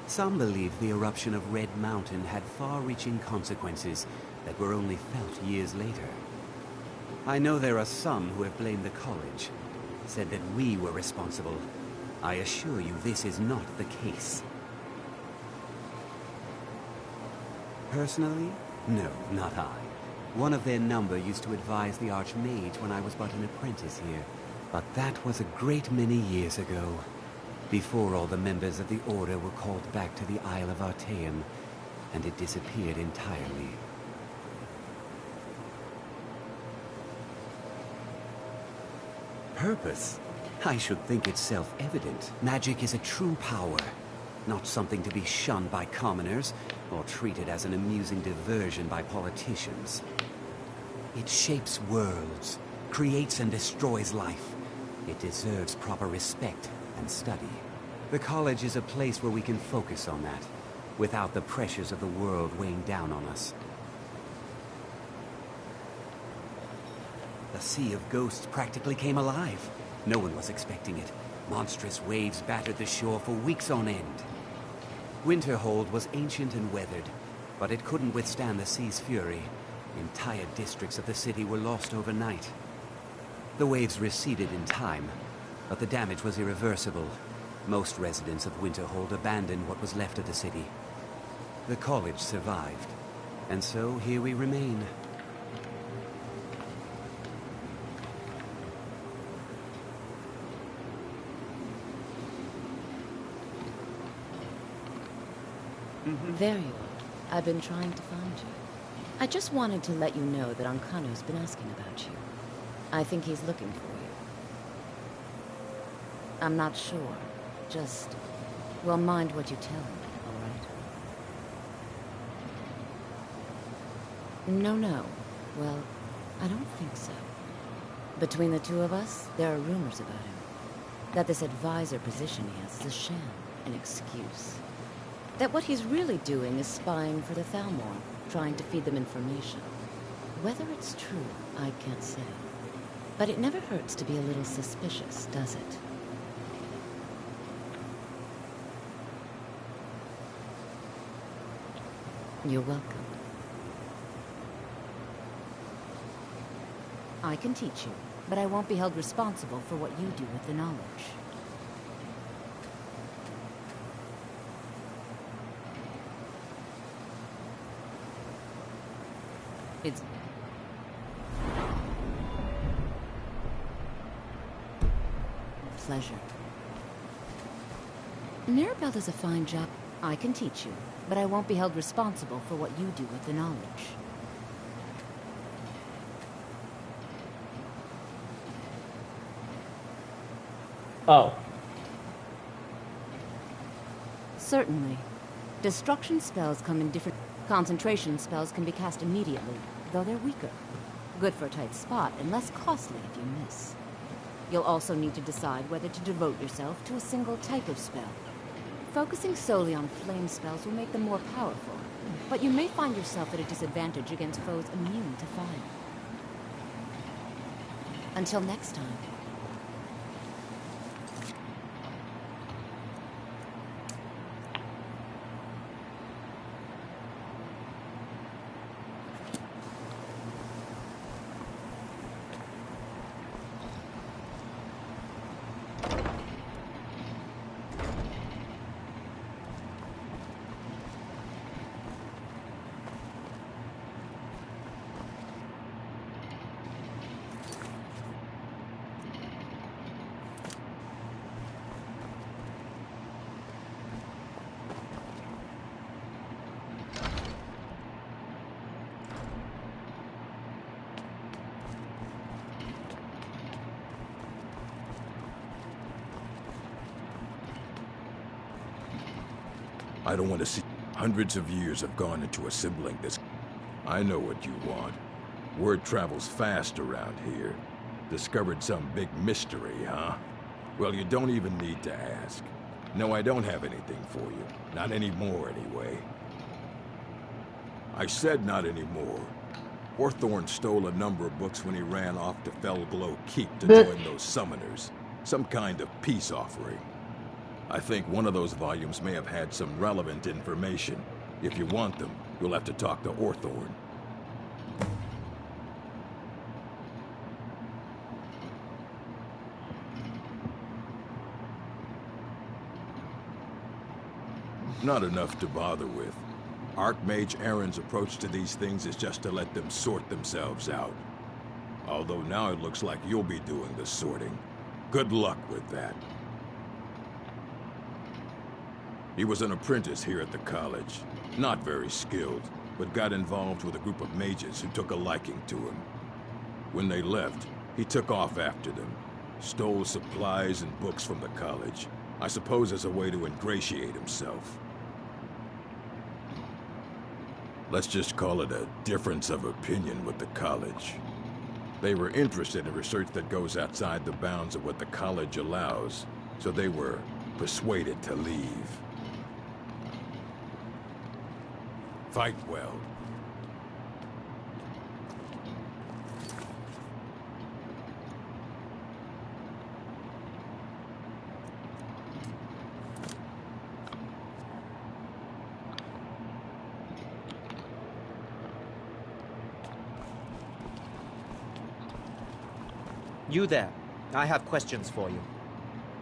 Some believe the eruption of Red Mountain had far-reaching consequences that were only felt years later. I know there are some who have blamed the college, said that we were responsible. I assure you this is not the case. Personally, no, not I. One of their number used to advise the Archmage when I was but an apprentice here. But that was a great many years ago. Before all the members of the Order were called back to the Isle of Artaeum, and it disappeared entirely. purpose? I should think it's self-evident. Magic is a true power, not something to be shunned by commoners or treated as an amusing diversion by politicians. It shapes worlds, creates and destroys life. It deserves proper respect and study. The college is a place where we can focus on that, without the pressures of the world weighing down on us. The Sea of Ghosts practically came alive. No one was expecting it. Monstrous waves battered the shore for weeks on end. Winterhold was ancient and weathered, but it couldn't withstand the sea's fury. Entire districts of the city were lost overnight. The waves receded in time, but the damage was irreversible. Most residents of Winterhold abandoned what was left of the city. The college survived, and so here we remain. There you are. I've been trying to find you. I just wanted to let you know that Ankano's been asking about you. I think he's looking for you. I'm not sure. Just, well, mind what you tell him, all right? No. Well, I don't think so. Between the two of us, there are rumors about him. That this advisor position he has is a sham, an excuse. That what he's really doing is spying for the Thalmor, trying to feed them information. Whether it's true, I can't say. But it never hurts to be a little suspicious, does it? You're welcome. I can teach you, but I won't be held responsible for what you do with the knowledge. It's... pleasure. Mirabelle does a fine job. I can teach you, but I won't be held responsible for what you do with the knowledge. Oh. Certainly. Destruction spells come in different... Concentration spells can be cast immediately, though they're weaker. Good for a tight spot, and less costly if you miss. You'll also need to decide whether to devote yourself to a single type of spell. Focusing solely on flame spells will make them more powerful, but you may find yourself at a disadvantage against foes immune to fire. Until next time. I don't want to see. Hundreds of years have gone into assembling this. I know what you want. Word travels fast around here. Discovered some big mystery, huh? Well, you don't even need to ask. No, I don't have anything for you. Not anymore, anyway. I said not anymore. Orthorn stole a number of books when he ran off to Felglow Keep to join those summoners. Some kind of peace offering. I think one of those volumes may have had some relevant information. If you want them, you'll have to talk to Orthorn. Not enough to bother with. Archmage Aaron's approach to these things is just to let them sort themselves out. Although now it looks like you'll be doing the sorting. Good luck with that. He was an apprentice here at the college. Not very skilled, but got involved with a group of mages who took a liking to him. When they left, he took off after them. Stole supplies and books from the college. I suppose as a way to ingratiate himself. Let's just call it a difference of opinion with the college. They were interested in research that goes outside the bounds of what the college allows, so they were persuaded to leave. Fight well. You there. I have questions for you.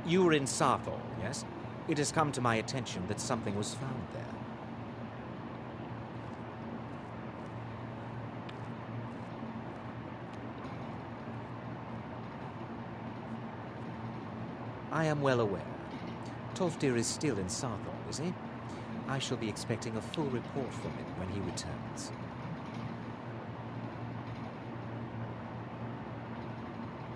You were in Sarthor, yes? It has come to my attention that something was found there. I am well aware. Tolfdir is still in Sarthor, is he? I shall be expecting a full report from him when he returns.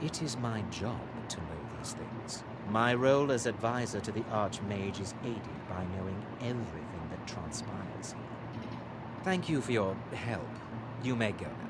It is my job to know these things. My role as advisor to the Archmage is aided by knowing everything that transpires here. Thank you for your help. You may go now.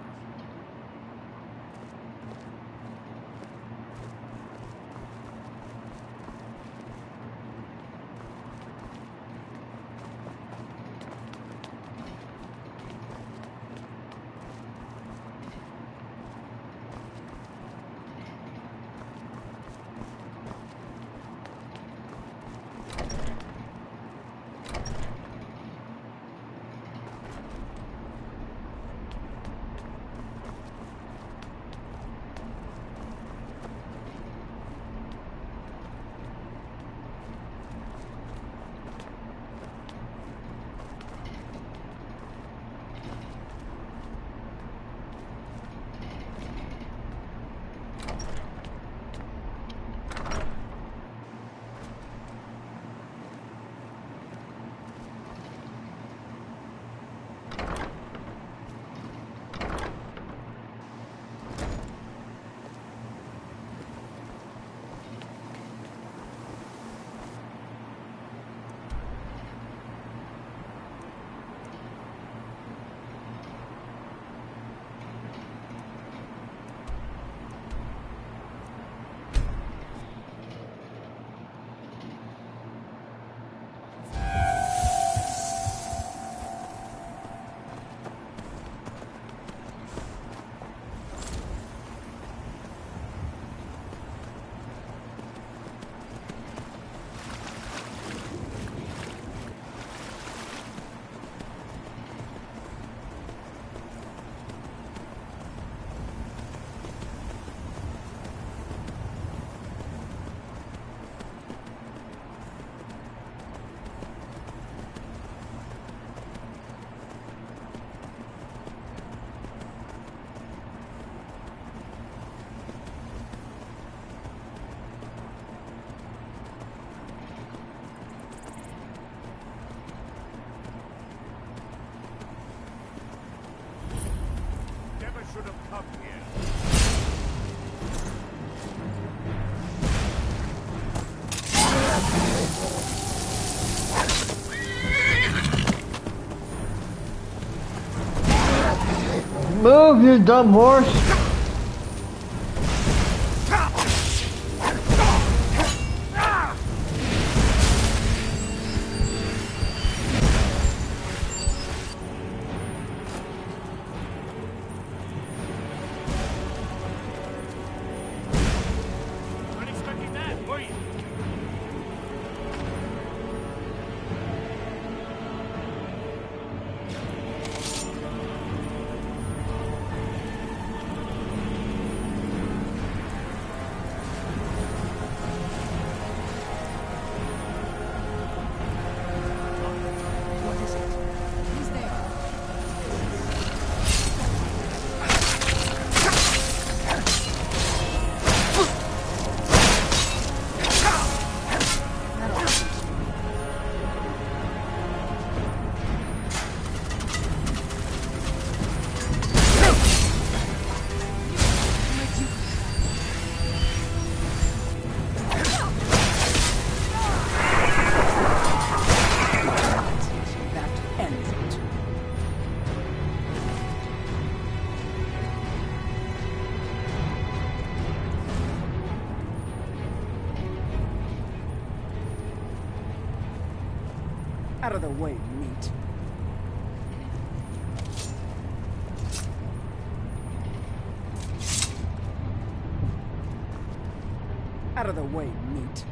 Should have come here. Move, you dumb horse! Out of the way, meat. Out of the way, meat.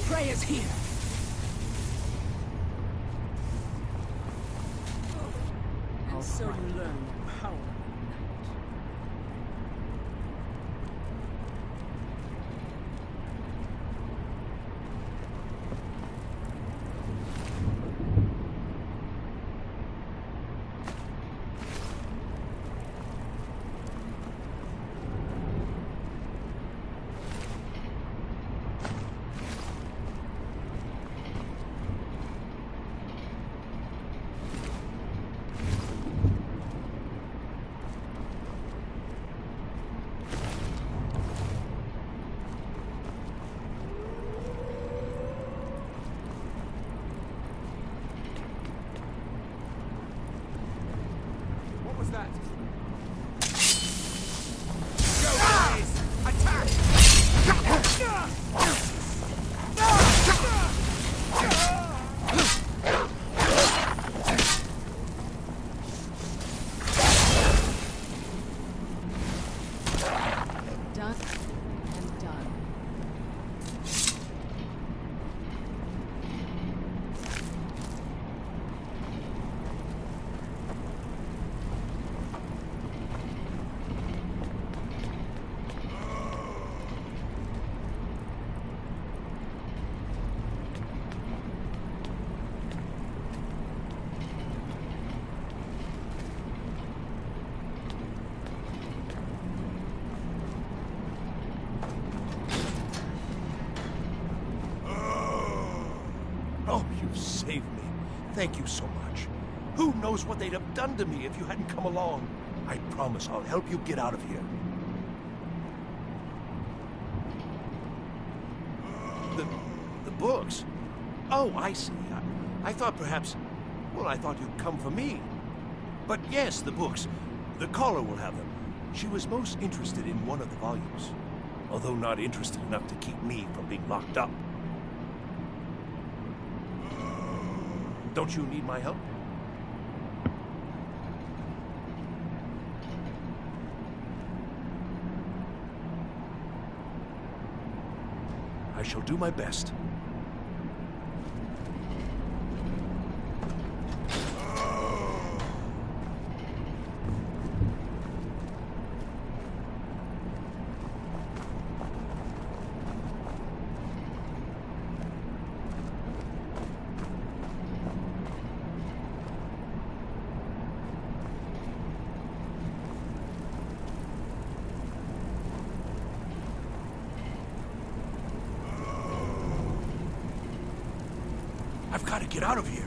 Prey is here. And so you learn the power. combat! Go, guys! Attack! Done and done. Oh, you've saved me. Thank you so much. Who knows what they'd have done to me if you hadn't come along? I promise I'll help you get out of here. The books? Oh, I see. I thought perhaps... Well, I thought you'd come for me. But yes, the books. The caller will have them. She was most interested in one of the volumes, although not interested enough to keep me from being locked up. Don't you need my help? I shall do my best. I've got to get out of here.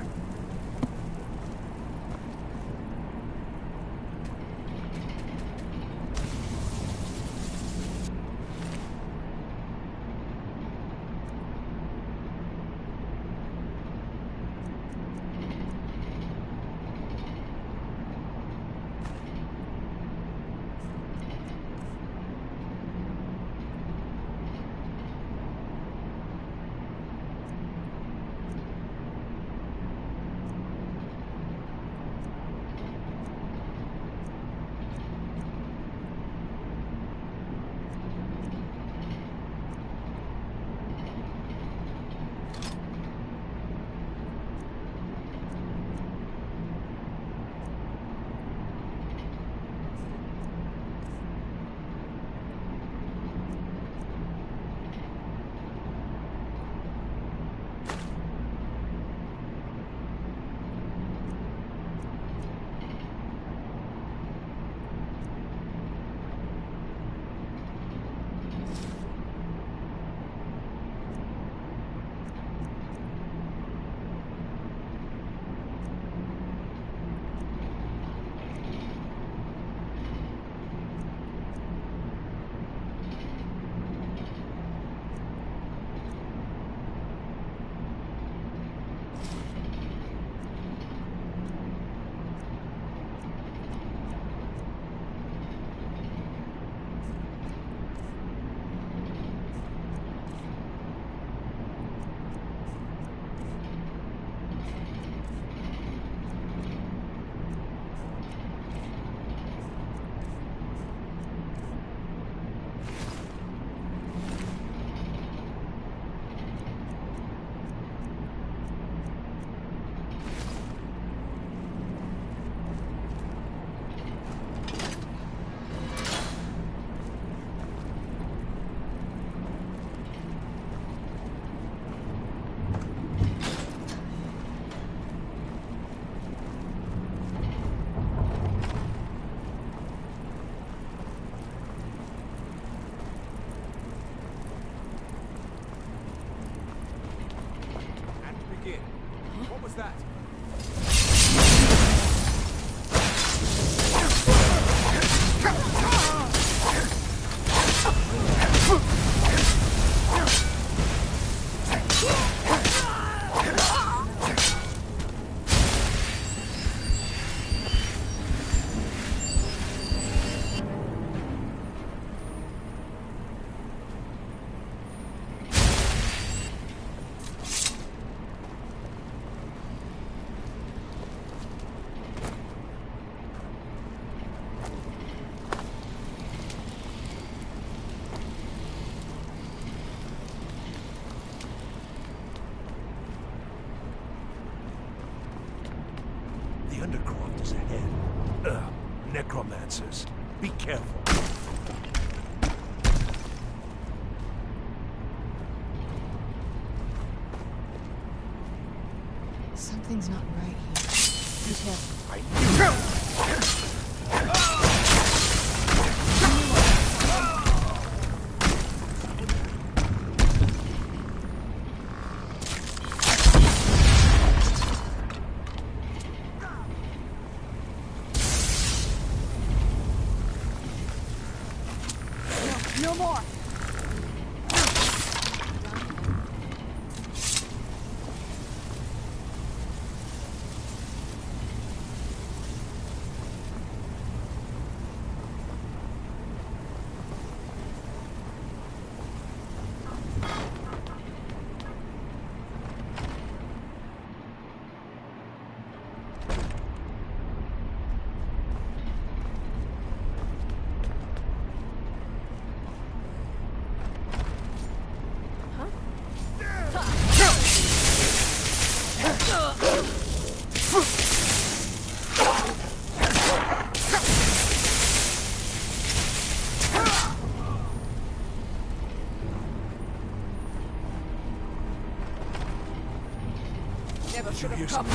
Necromancers. Be careful. Something's not right here. Be careful. I knew it. No more. Never should have come.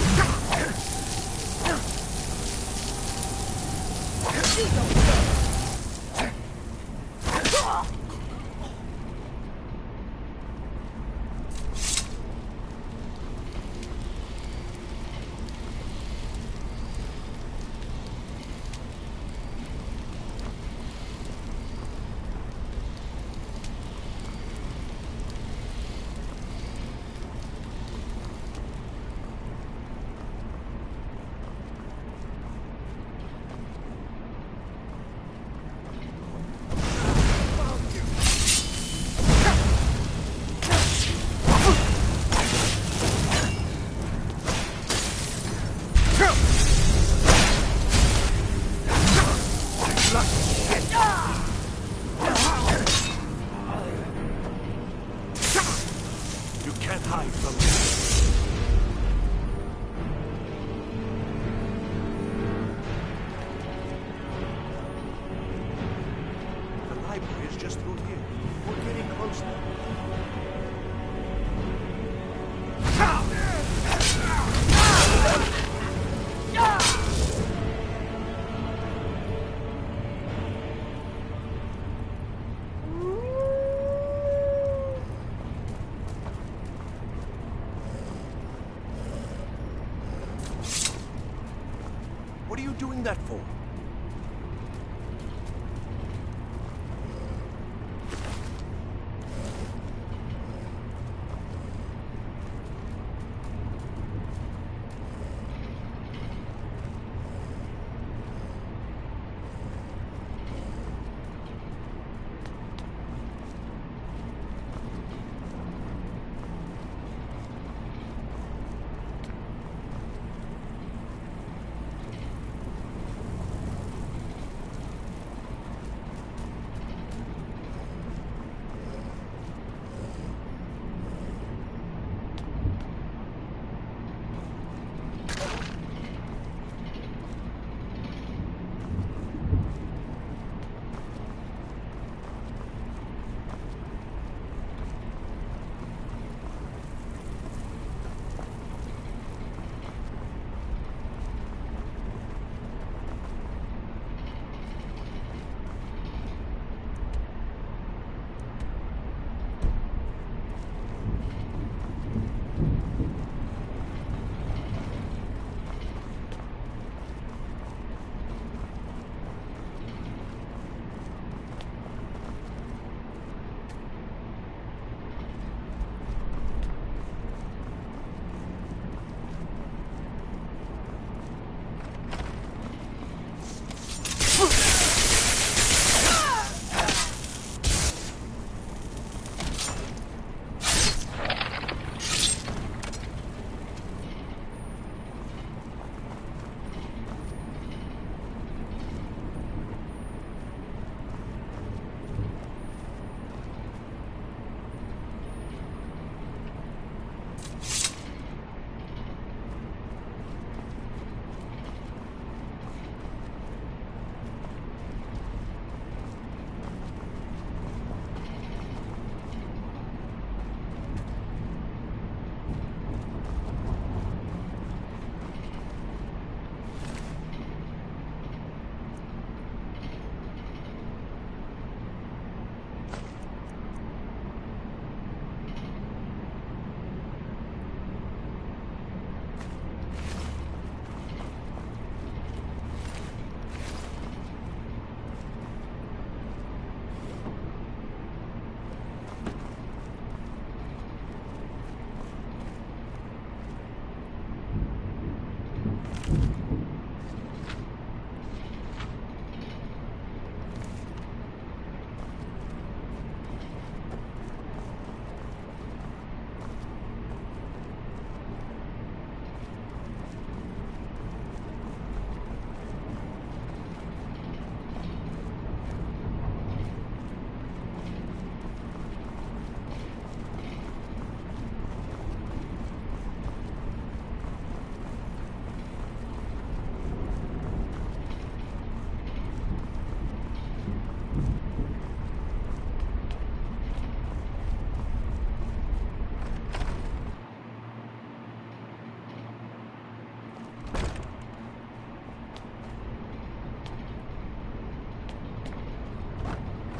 You can't hide from me. The library is just through here. We're getting close now. What are you doing that for?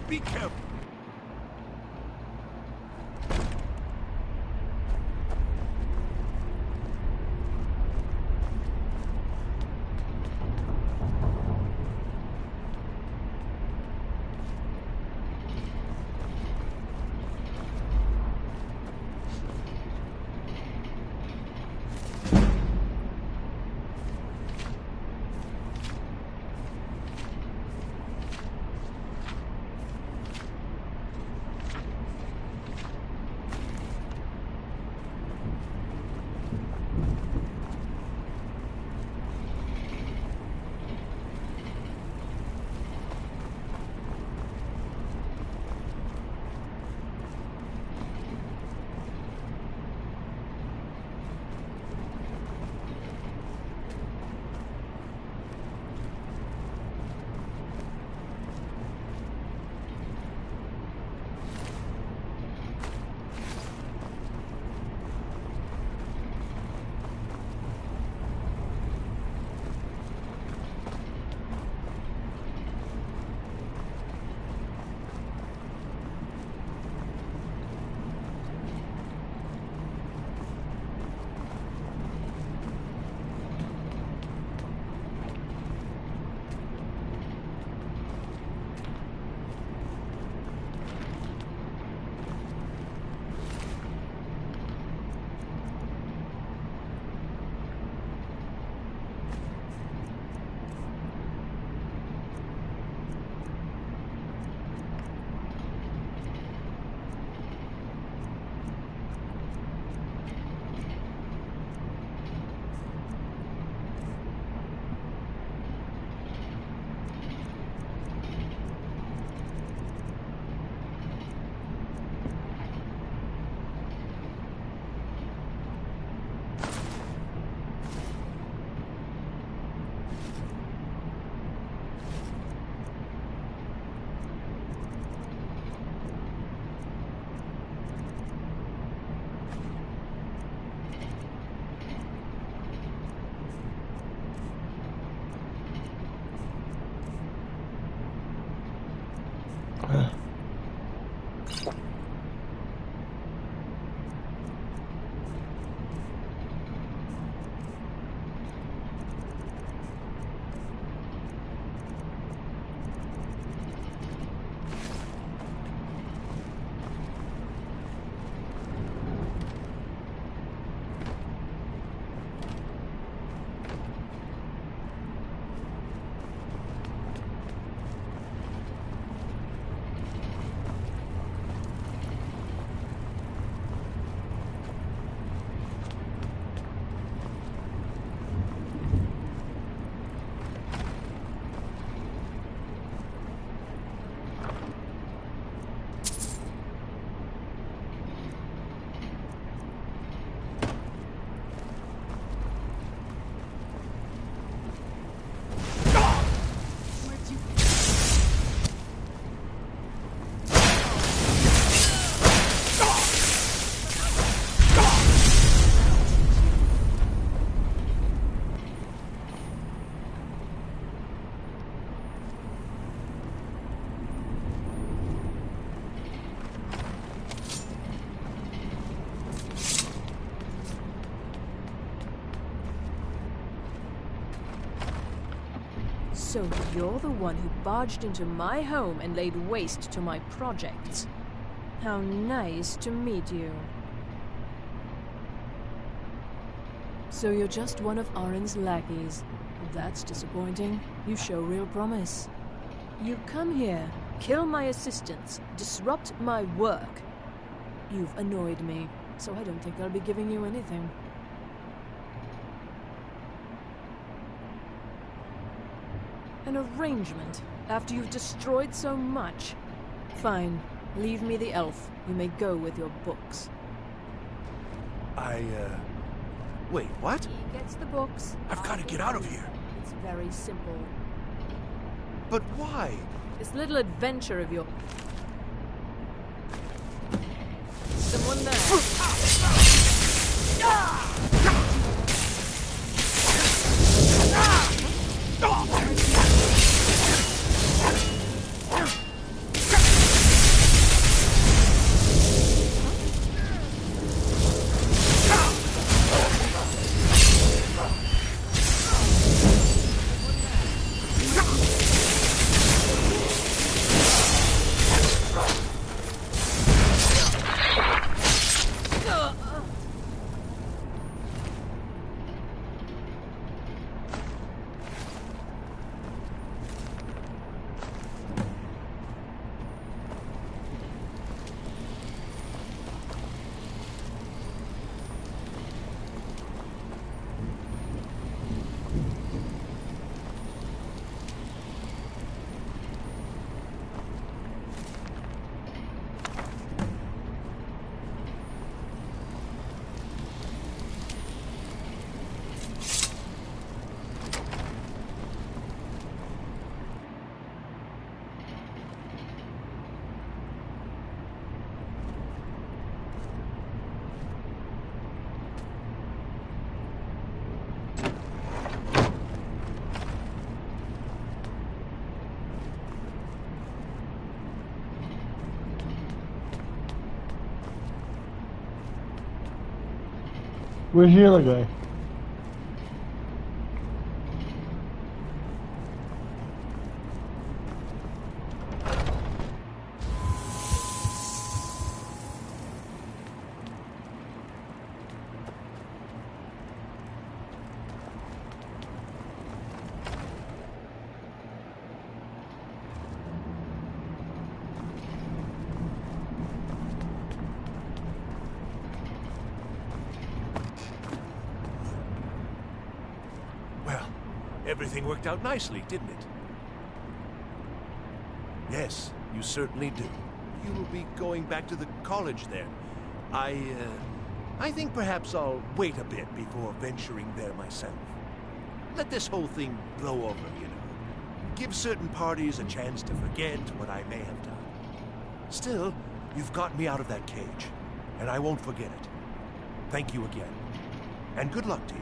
Be careful. So you're the one who barged into my home and laid waste to my projects. How nice to meet you. So you're just one of Arin's lackeys. That's disappointing. You show real promise. You come here, kill my assistants, disrupt my work. You've annoyed me, so I don't think I'll be giving you anything. An arrangement, after you've destroyed so much. Fine, leave me the elf. You may go with your books. Wait, what? He gets the books. I've got to get out of here. It's very simple. But why? This little adventure of yours. Someone there. Where's the other guy? Well, everything worked out nicely, didn't it? Yes, you certainly do. You will be going back to the college then. I think perhaps I'll wait a bit before venturing there myself. Let this whole thing blow over, you know. Give certain parties a chance to forget what I may have done. Still, you've got me out of that cage, and I won't forget it. Thank you again, and good luck to you.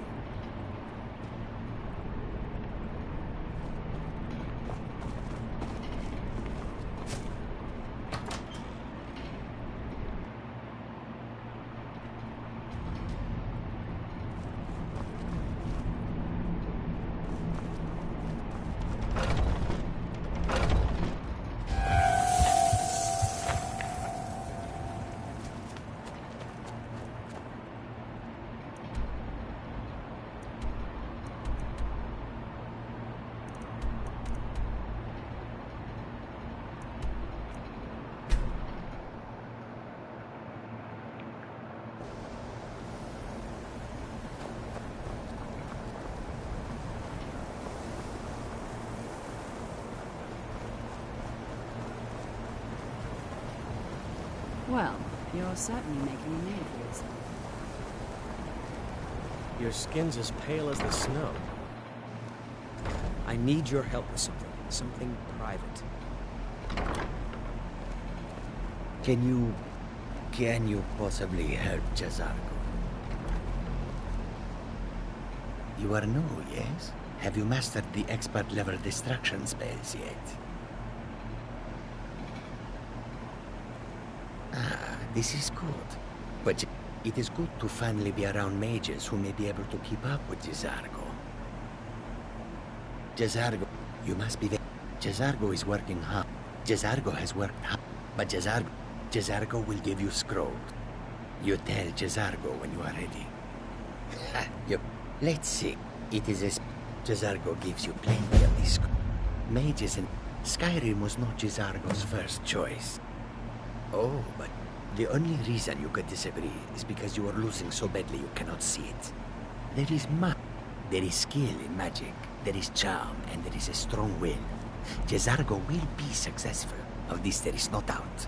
Well, you're certainly making a name for yourself. Your skin's as pale as the snow. I need your help with something private. Can you possibly help Jazargo? You are new, yes? Have you mastered the expert level distraction spells yet? Ah, this is good. But it is good to finally be around mages who may be able to keep up with Jazargo. Jazargo, you must be there. Jazargo is working hard. Jazargo has worked hard. But Jazargo will give you scrolls. You tell Jazargo when you are ready. Let's see. It is as Jazargo gives you plenty of these mages, and Skyrim was not Jazargo's first choice. Oh, but the only reason you could disagree is because you are losing so badly you cannot see it. There is there is skill in magic, there is charm, and there is a strong will. Jazargo will be successful. Of this there is no doubt.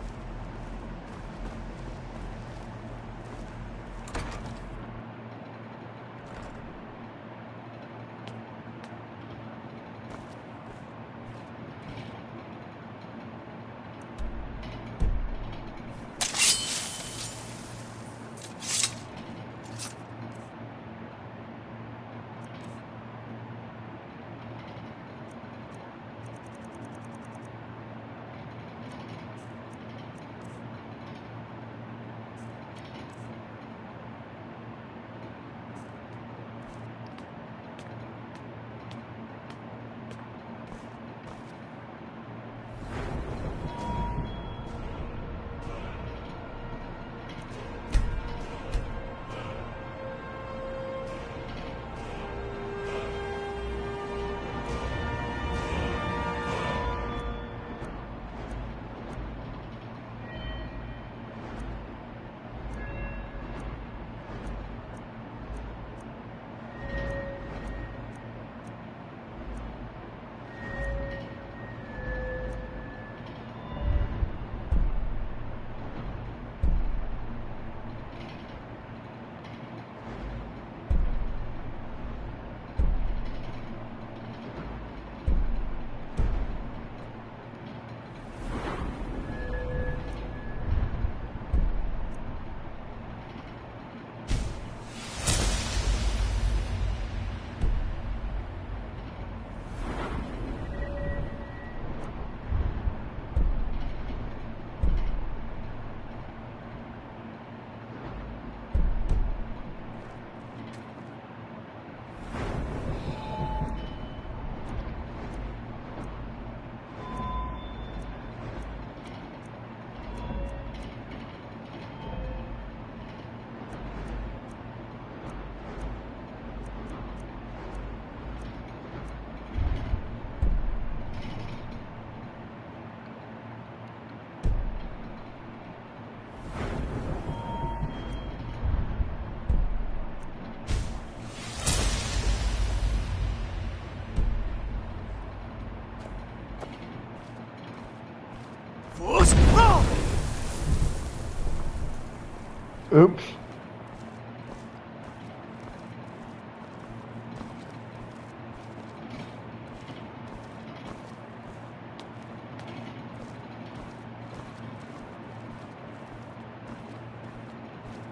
Oops.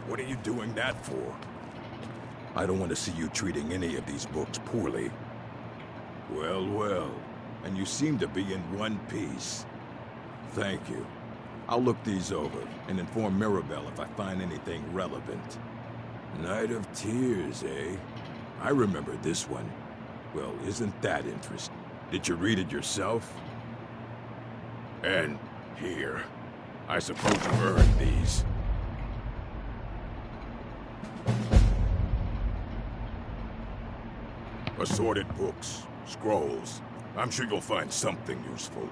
What are you doing that for? I don't want to see you treating any of these books poorly. Well, well. And you seem to be in one piece. Thank you. I'll look these over and inform Mirabelle if I find anything relevant. Night of Tears, eh? I remember this one. Well, isn't that interesting? Did you read it yourself? And here. I suppose you earned these. Assorted books, scrolls. I'm sure you'll find something useful.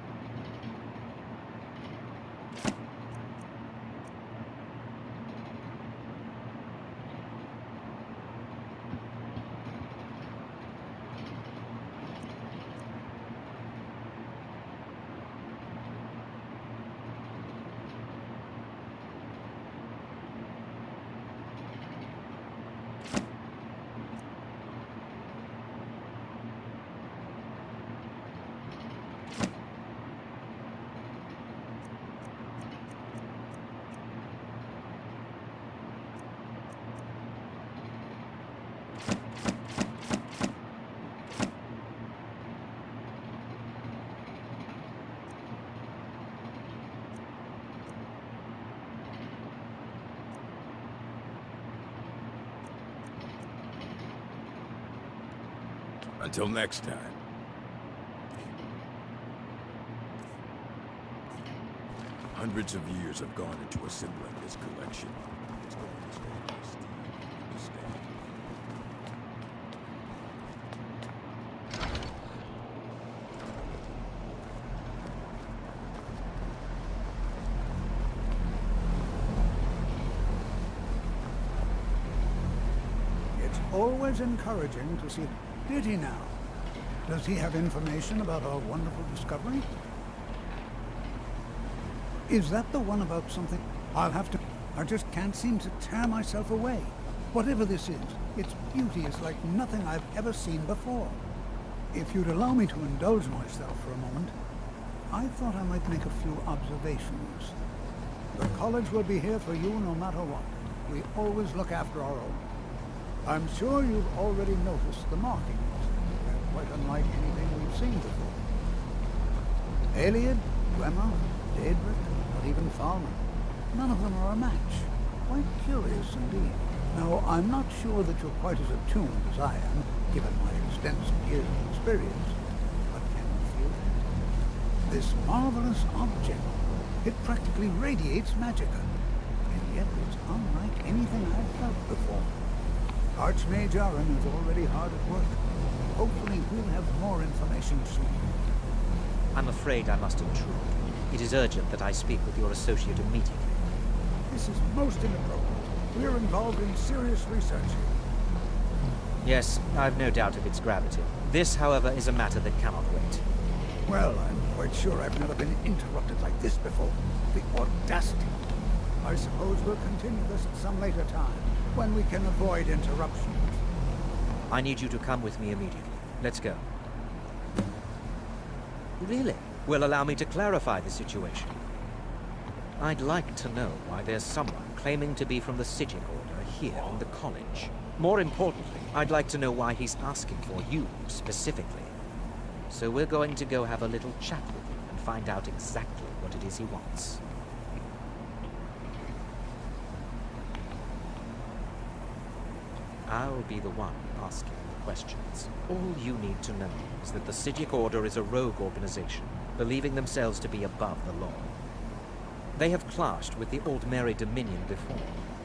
Until next time. Hundreds of years have gone into assembling this collection. It's going to stay pristine to this day. It's always encouraging to see... Did he now? Does he have information about our wonderful discovery? Is that the one about something? I'll have to... I just can't seem to tear myself away. Whatever this is, its beauty is like nothing I've ever seen before. If you'd allow me to indulge myself for a moment, I thought I might make a few observations. The college will be here for you no matter what. We always look after our own. I'm sure you've already noticed the markings. They're quite unlike anything we've seen before. Aliad, Gwemma, Daedric, or even Falman. None of them are a match. Quite curious indeed. Now, I'm not sure that you're quite as attuned as I am, given my extensive years of experience. But can you feel it? This marvelous object, it practically radiates magicka. And yet it's unlike anything I've felt before. Archmage Aaron is already hard at work. Hopefully we'll have more information soon. I'm afraid I must intrude. It is urgent that I speak with your associate immediately. This is most inappropriate. We're involved in serious research here. Yes, I've no doubt of its gravity. This, however, is a matter that cannot wait. Well, I'm quite sure I've never been interrupted like this before. The audacity. I suppose we'll continue this at some later time, when we can avoid interruptions. I need you to come with me immediately. Let's go. Really? Will allow me to clarify the situation. I'd like to know why there's someone claiming to be from the Sigil Order here in the college. More importantly, I'd like to know why he's asking for you specifically. So we're going to go have a little chat with him and find out exactly what it is he wants. I'll be the one asking the questions. All you need to know is that the Sigil Order is a rogue organization, believing themselves to be above the law. They have clashed with the Old Mary Dominion before,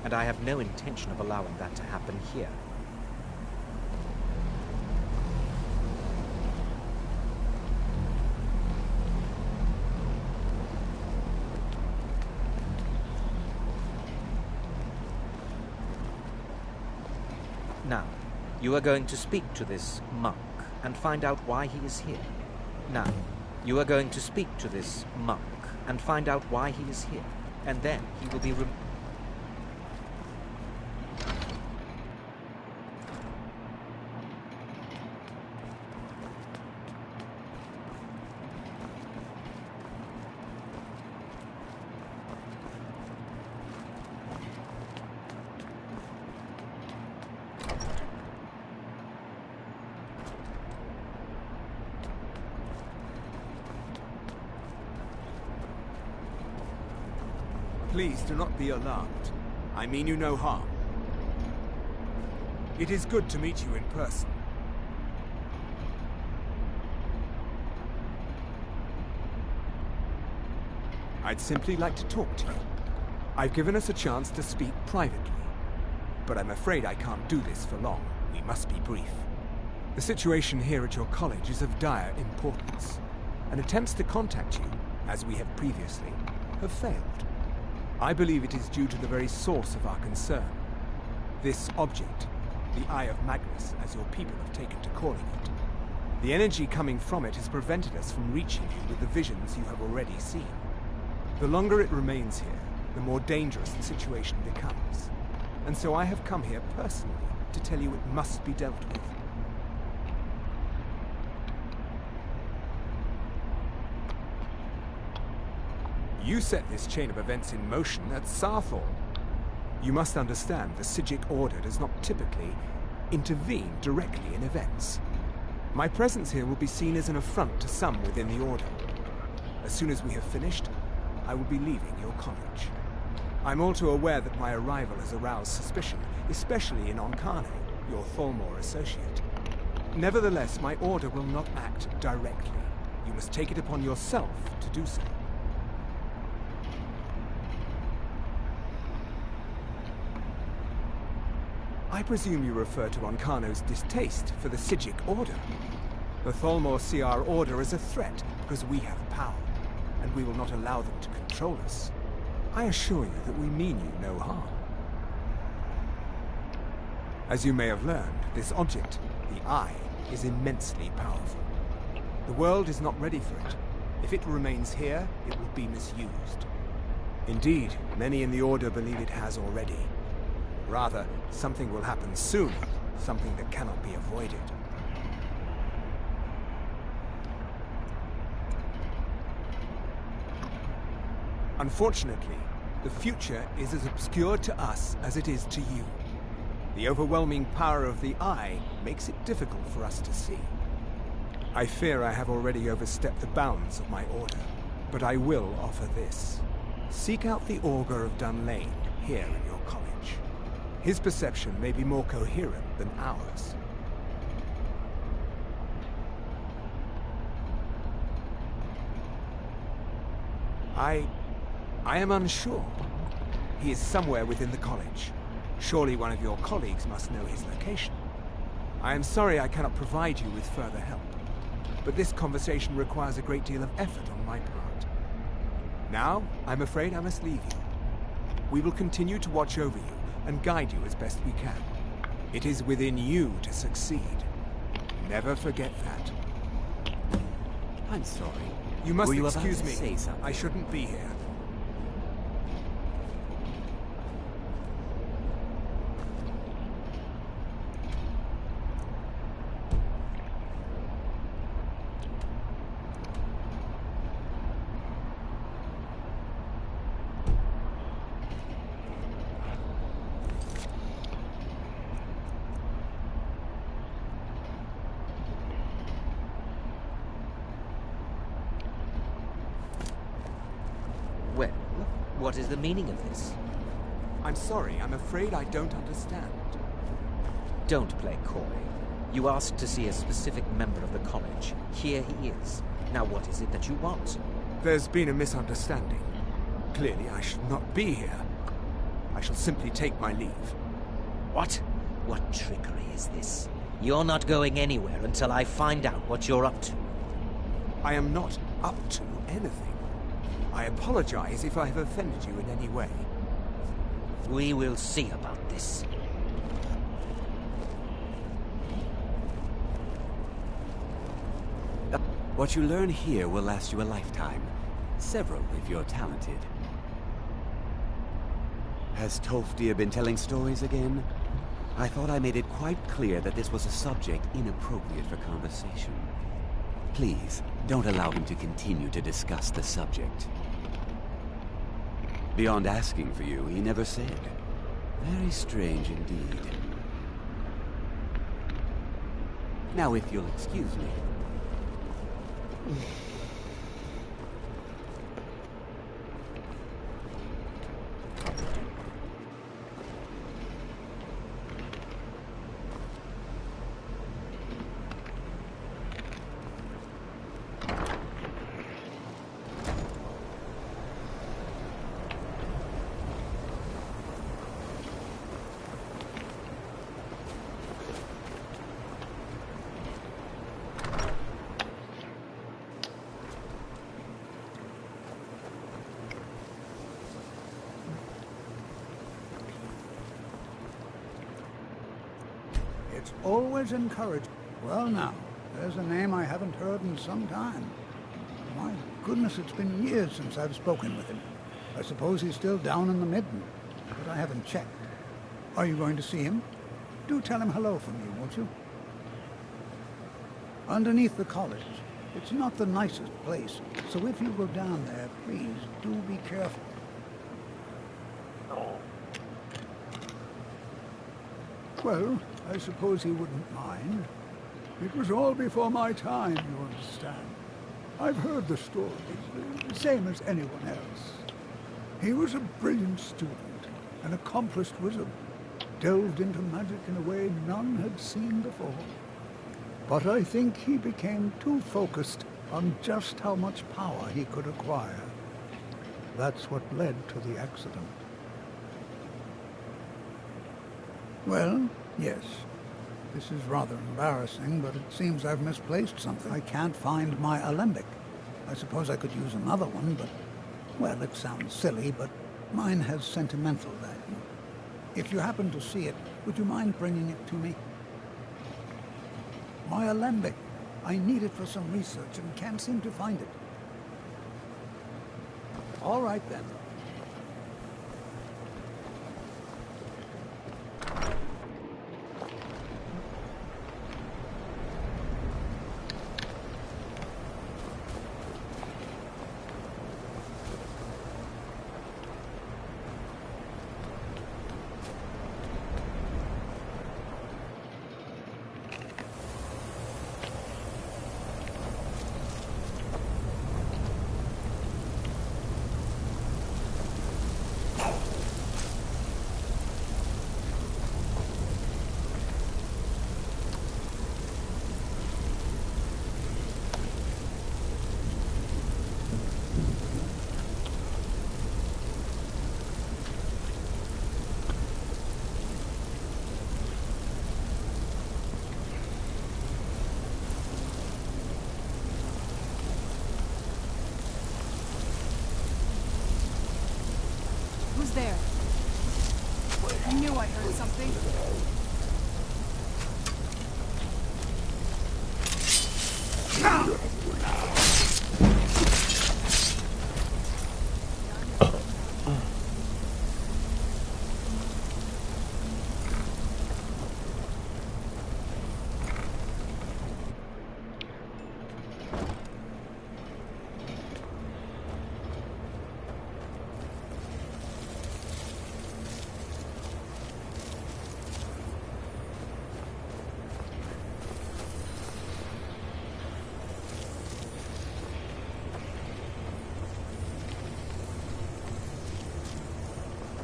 and I have no intention of allowing that to happen here. Now, you are going to speak to this monk and find out why he is here. Now, you are going to speak to this monk and find out why he is here. And then he will be Please do not be alarmed. I mean you no harm. It is good to meet you in person. I'd simply like to talk to you. I've given us a chance to speak privately, but I'm afraid I can't do this for long. We must be brief. The situation here at your college is of dire importance, and attempts to contact you, as we have previously, have failed. I believe it is due to the very source of our concern. This object, the Eye of Magnus, as your people have taken to calling it. The energy coming from it has prevented us from reaching you with the visions you have already seen. The longer it remains here, the more dangerous the situation becomes. And so I have come here personally to tell you it must be dealt with. You set this chain of events in motion at Sarthor. You must understand the Psijic Order does not typically intervene directly in events. My presence here will be seen as an affront to some within the Order. As soon as we have finished, I will be leaving your college. I'm all too aware that my arrival has aroused suspicion, especially in Onkane, your Thalmor associate. Nevertheless, my Order will not act directly. You must take it upon yourself to do so. I presume you refer to Onkano's distaste for the Psijic Order. The Thalmor see our Order as a threat because we have power, and we will not allow them to control us. I assure you that we mean you no harm. As you may have learned, this object, the Eye, is immensely powerful. The world is not ready for it. If it remains here, it will be misused. Indeed, many in the Order believe it has already. Rather, something will happen soon, something that cannot be avoided. Unfortunately, the future is as obscure to us as it is to you. The overwhelming power of the Eye makes it difficult for us to see. I fear I have already overstepped the bounds of my Order, but I will offer this. Seek out the Augur of Dunlane here in your college. His perception may be more coherent than ours. I am unsure. He is somewhere within the college. Surely one of your colleagues must know his location. I am sorry I cannot provide you with further help, but this conversation requires a great deal of effort on my part. Now, I'm afraid I must leave you. We will continue to watch over you and guide you as best we can. It is within you to succeed. Never forget that. I'm sorry. You must Were you about excuse to me. say something? I shouldn't be here. Well, what is the meaning of this? I'm sorry, I'm afraid I don't understand. Don't play coy. You asked to see a specific member of the college. Here he is. Now what is it that you want? There's been a misunderstanding. Clearly I should not be here. I shall simply take my leave. What? What trickery is this? You're not going anywhere until I find out what you're up to. I am not up to anything. I apologize if I have offended you in any way. We will see about this. What you learn here will last you a lifetime. Several, if you're talented. Has Tolfdir been telling stories again? I thought I made it quite clear that this was a subject inappropriate for conversation. Please, don't allow him to continue to discuss the subject. Beyond asking for you, he never said. Very strange indeed. Now, if you'll excuse me. It's always encouraged. Well now, there's a name I haven't heard in some time. My goodness, it's been years since I've spoken with him. I suppose he's still down in the Midden, but I haven't checked. Are you going to see him? Do tell him hello for me, won't you? Underneath the college. It's not the nicest place, so if you go down there, please do be careful. Well, I suppose he wouldn't mind. It was all before my time, you understand. I've heard the stories, the same as anyone else. He was a brilliant student, an accomplished wizard, delved into magic in a way none had seen before. But I think he became too focused on just how much power he could acquire. That's what led to the accident. Well, yes. This is rather embarrassing, but it seems I've misplaced something. I can't find my alembic. I suppose I could use another one, but, well, it sounds silly, but mine has sentimental value. If you happen to see it, would you mind bringing it to me? My alembic. I need it for some research and can't seem to find it. All right, then. Who's there? I knew I heard something.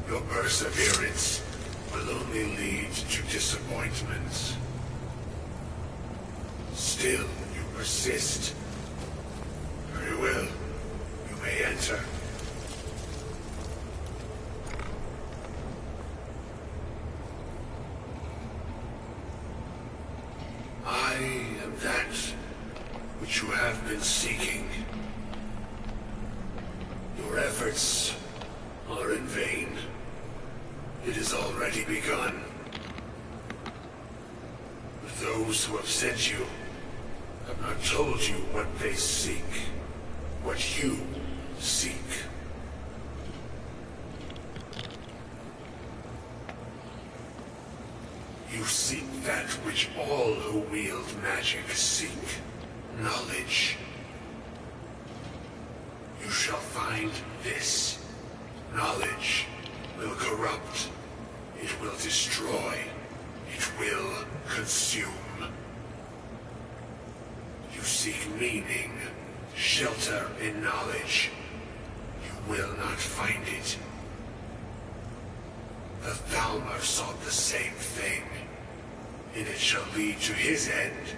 Your perseverance will only lead to disappointments. Still, you persist. Very well. You may enter. I am that which you have been seeking. Your efforts are in vain. It has already begun. But those who have sent you have not told you what they seek, what you which all who wield magic seek, knowledge. You shall find this. Knowledge will corrupt. It will destroy. It will consume. You seek meaning, shelter in knowledge. You will not find it. The Thalmor sought the same thing, and it shall lead to his end,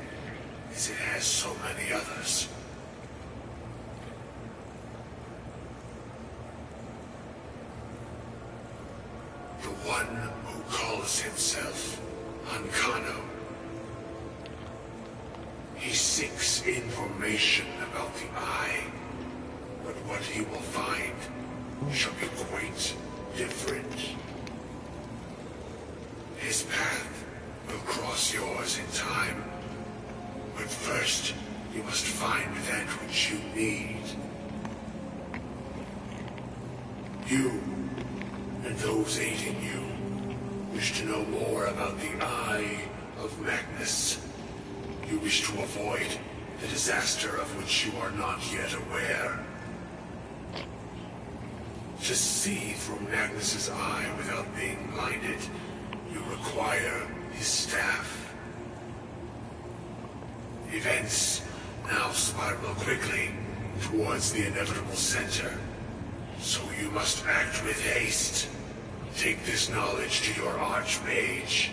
as it has so many others. The one who calls himself Ancano. He seeks information about the Eye, but what he will find shall be quite different. His path will cross yours in time, but first you must find that which you need. You and those aiding you wish to know more about the Eye of Magnus. You wish to avoid the disaster of which you are not yet aware. To see through Magnus's eye without being blinded, you require his staff. Events now spiral quickly towards the inevitable center, so you must act with haste. Take this knowledge to your Archmage.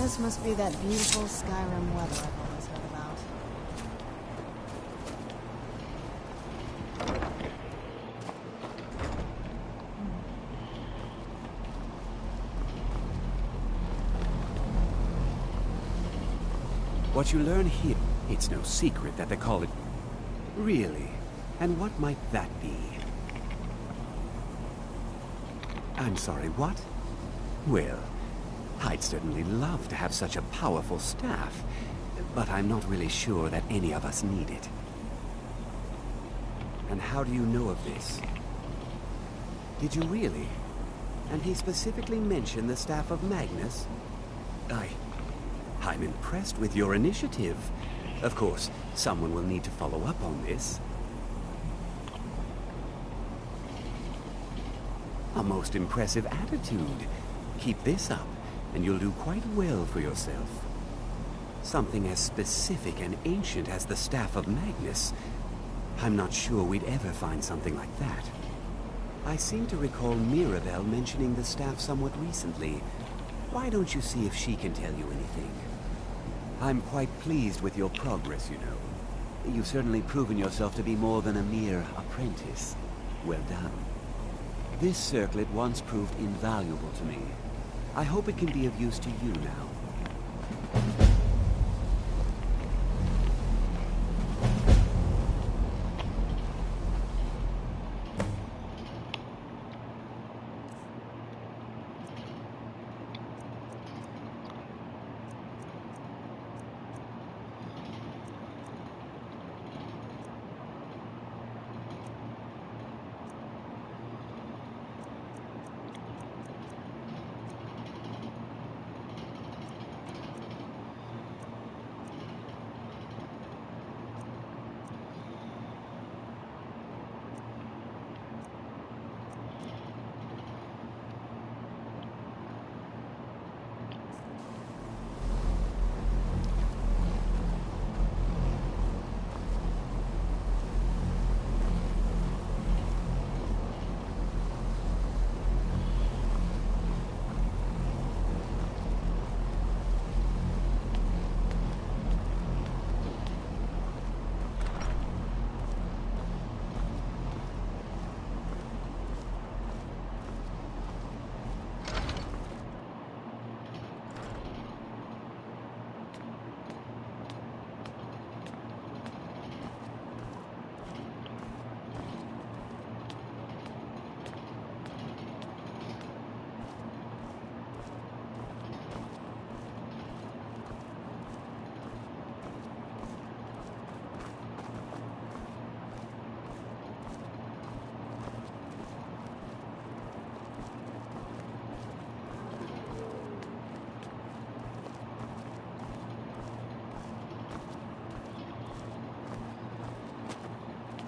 This must be that beautiful Skyrim weather I've always heard about. What you learn here, it's no secret that they call it... Really? And what might that be? I'm sorry, what? Well, I'd certainly love to have such a powerful staff, but I'm not really sure that any of us need it. And how do you know of this? Did you really? And he specifically mentioned the staff of Magnus? I'm impressed with your initiative. Of course, someone will need to follow up on this. A most impressive attitude. Keep this up, and you'll do quite well for yourself. Something as specific and ancient as the Staff of Magnus. I'm not sure we'd ever find something like that. I seem to recall Mirabelle mentioning the staff somewhat recently. Why don't you see if she can tell you anything? I'm quite pleased with your progress, you know. You've certainly proven yourself to be more than a mere apprentice. Well done. This circlet once proved invaluable to me. I hope it can be of use to you now.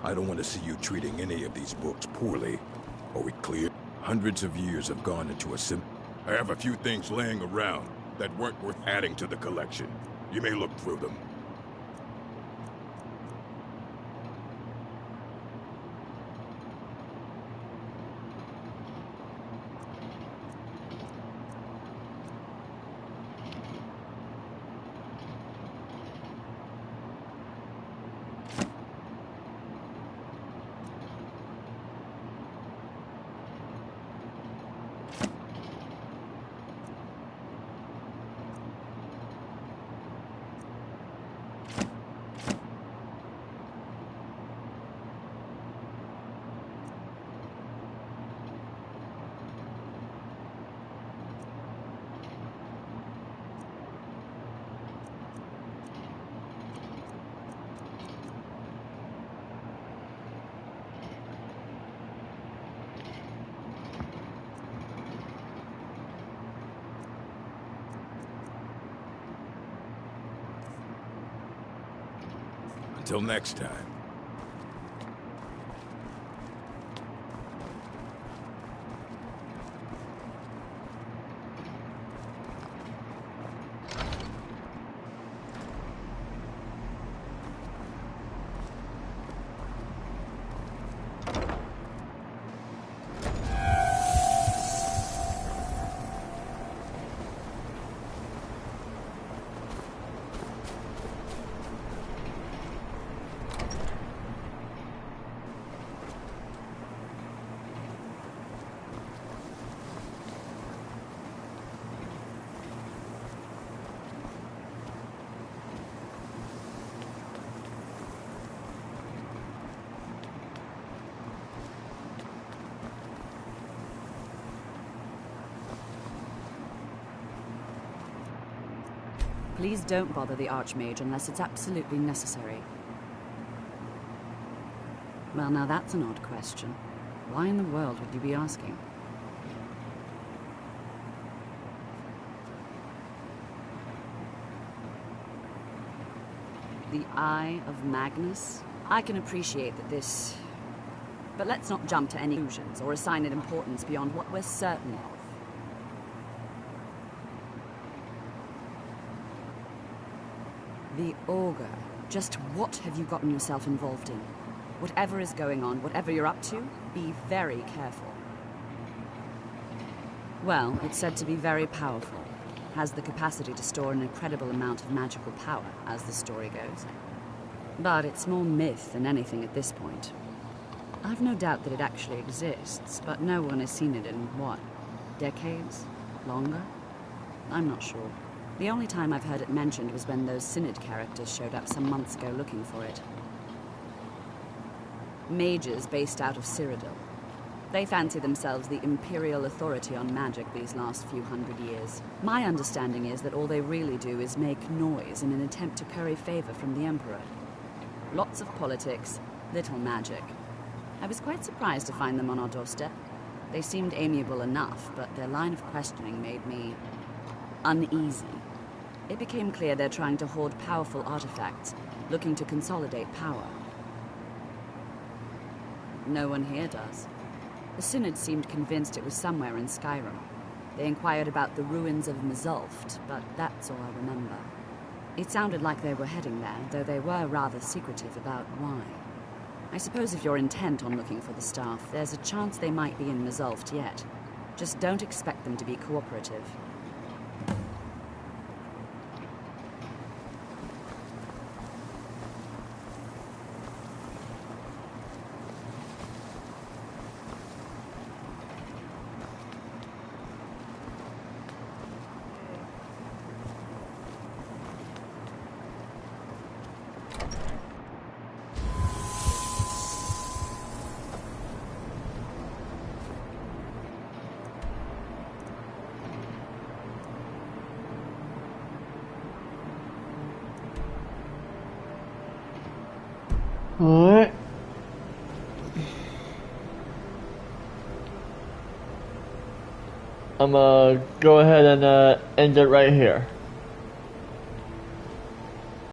I don't want to see you treating any of these books poorly. Are we clear? Hundreds of years have gone into a I have a few things laying around that weren't worth adding to the collection. You may look through them. Until next time. Please don't bother the Archmage unless it's absolutely necessary. Well, now that's an odd question. Why in the world would you be asking? The Eye of Magnus? I can appreciate that this... But let's not jump to any conclusions or assign it importance beyond what we're certain of. The Augur. Just what have you gotten yourself involved in? Whatever is going on, whatever you're up to, be very careful. Well, it's said to be very powerful. Has the capacity to store an incredible amount of magical power, as the story goes. But it's more myth than anything at this point. I've no doubt that it actually exists, but no one has seen it in, what, decades? Longer? I'm not sure. The only time I've heard it mentioned was when those Synod characters showed up some months ago looking for it. Mages based out of Cyrodiil. They fancy themselves the imperial authority on magic these last few hundred years. My understanding is that all they really do is make noise in an attempt to curry favor from the Emperor. Lots of politics, little magic. I was quite surprised to find them on our doorstep. They seemed amiable enough, but their line of questioning made me uneasy. It became clear they're trying to hoard powerful artifacts, looking to consolidate power. No one here does. The Synod seemed convinced it was somewhere in Skyrim. They inquired about the ruins of Mzulft, but that's all I remember. It sounded like they were heading there, though they were rather secretive about why. I suppose if you're intent on looking for the staff, there's a chance they might be in Mzulft yet. Just don't expect them to be cooperative. Alright. I'm gonna go ahead and end it right here.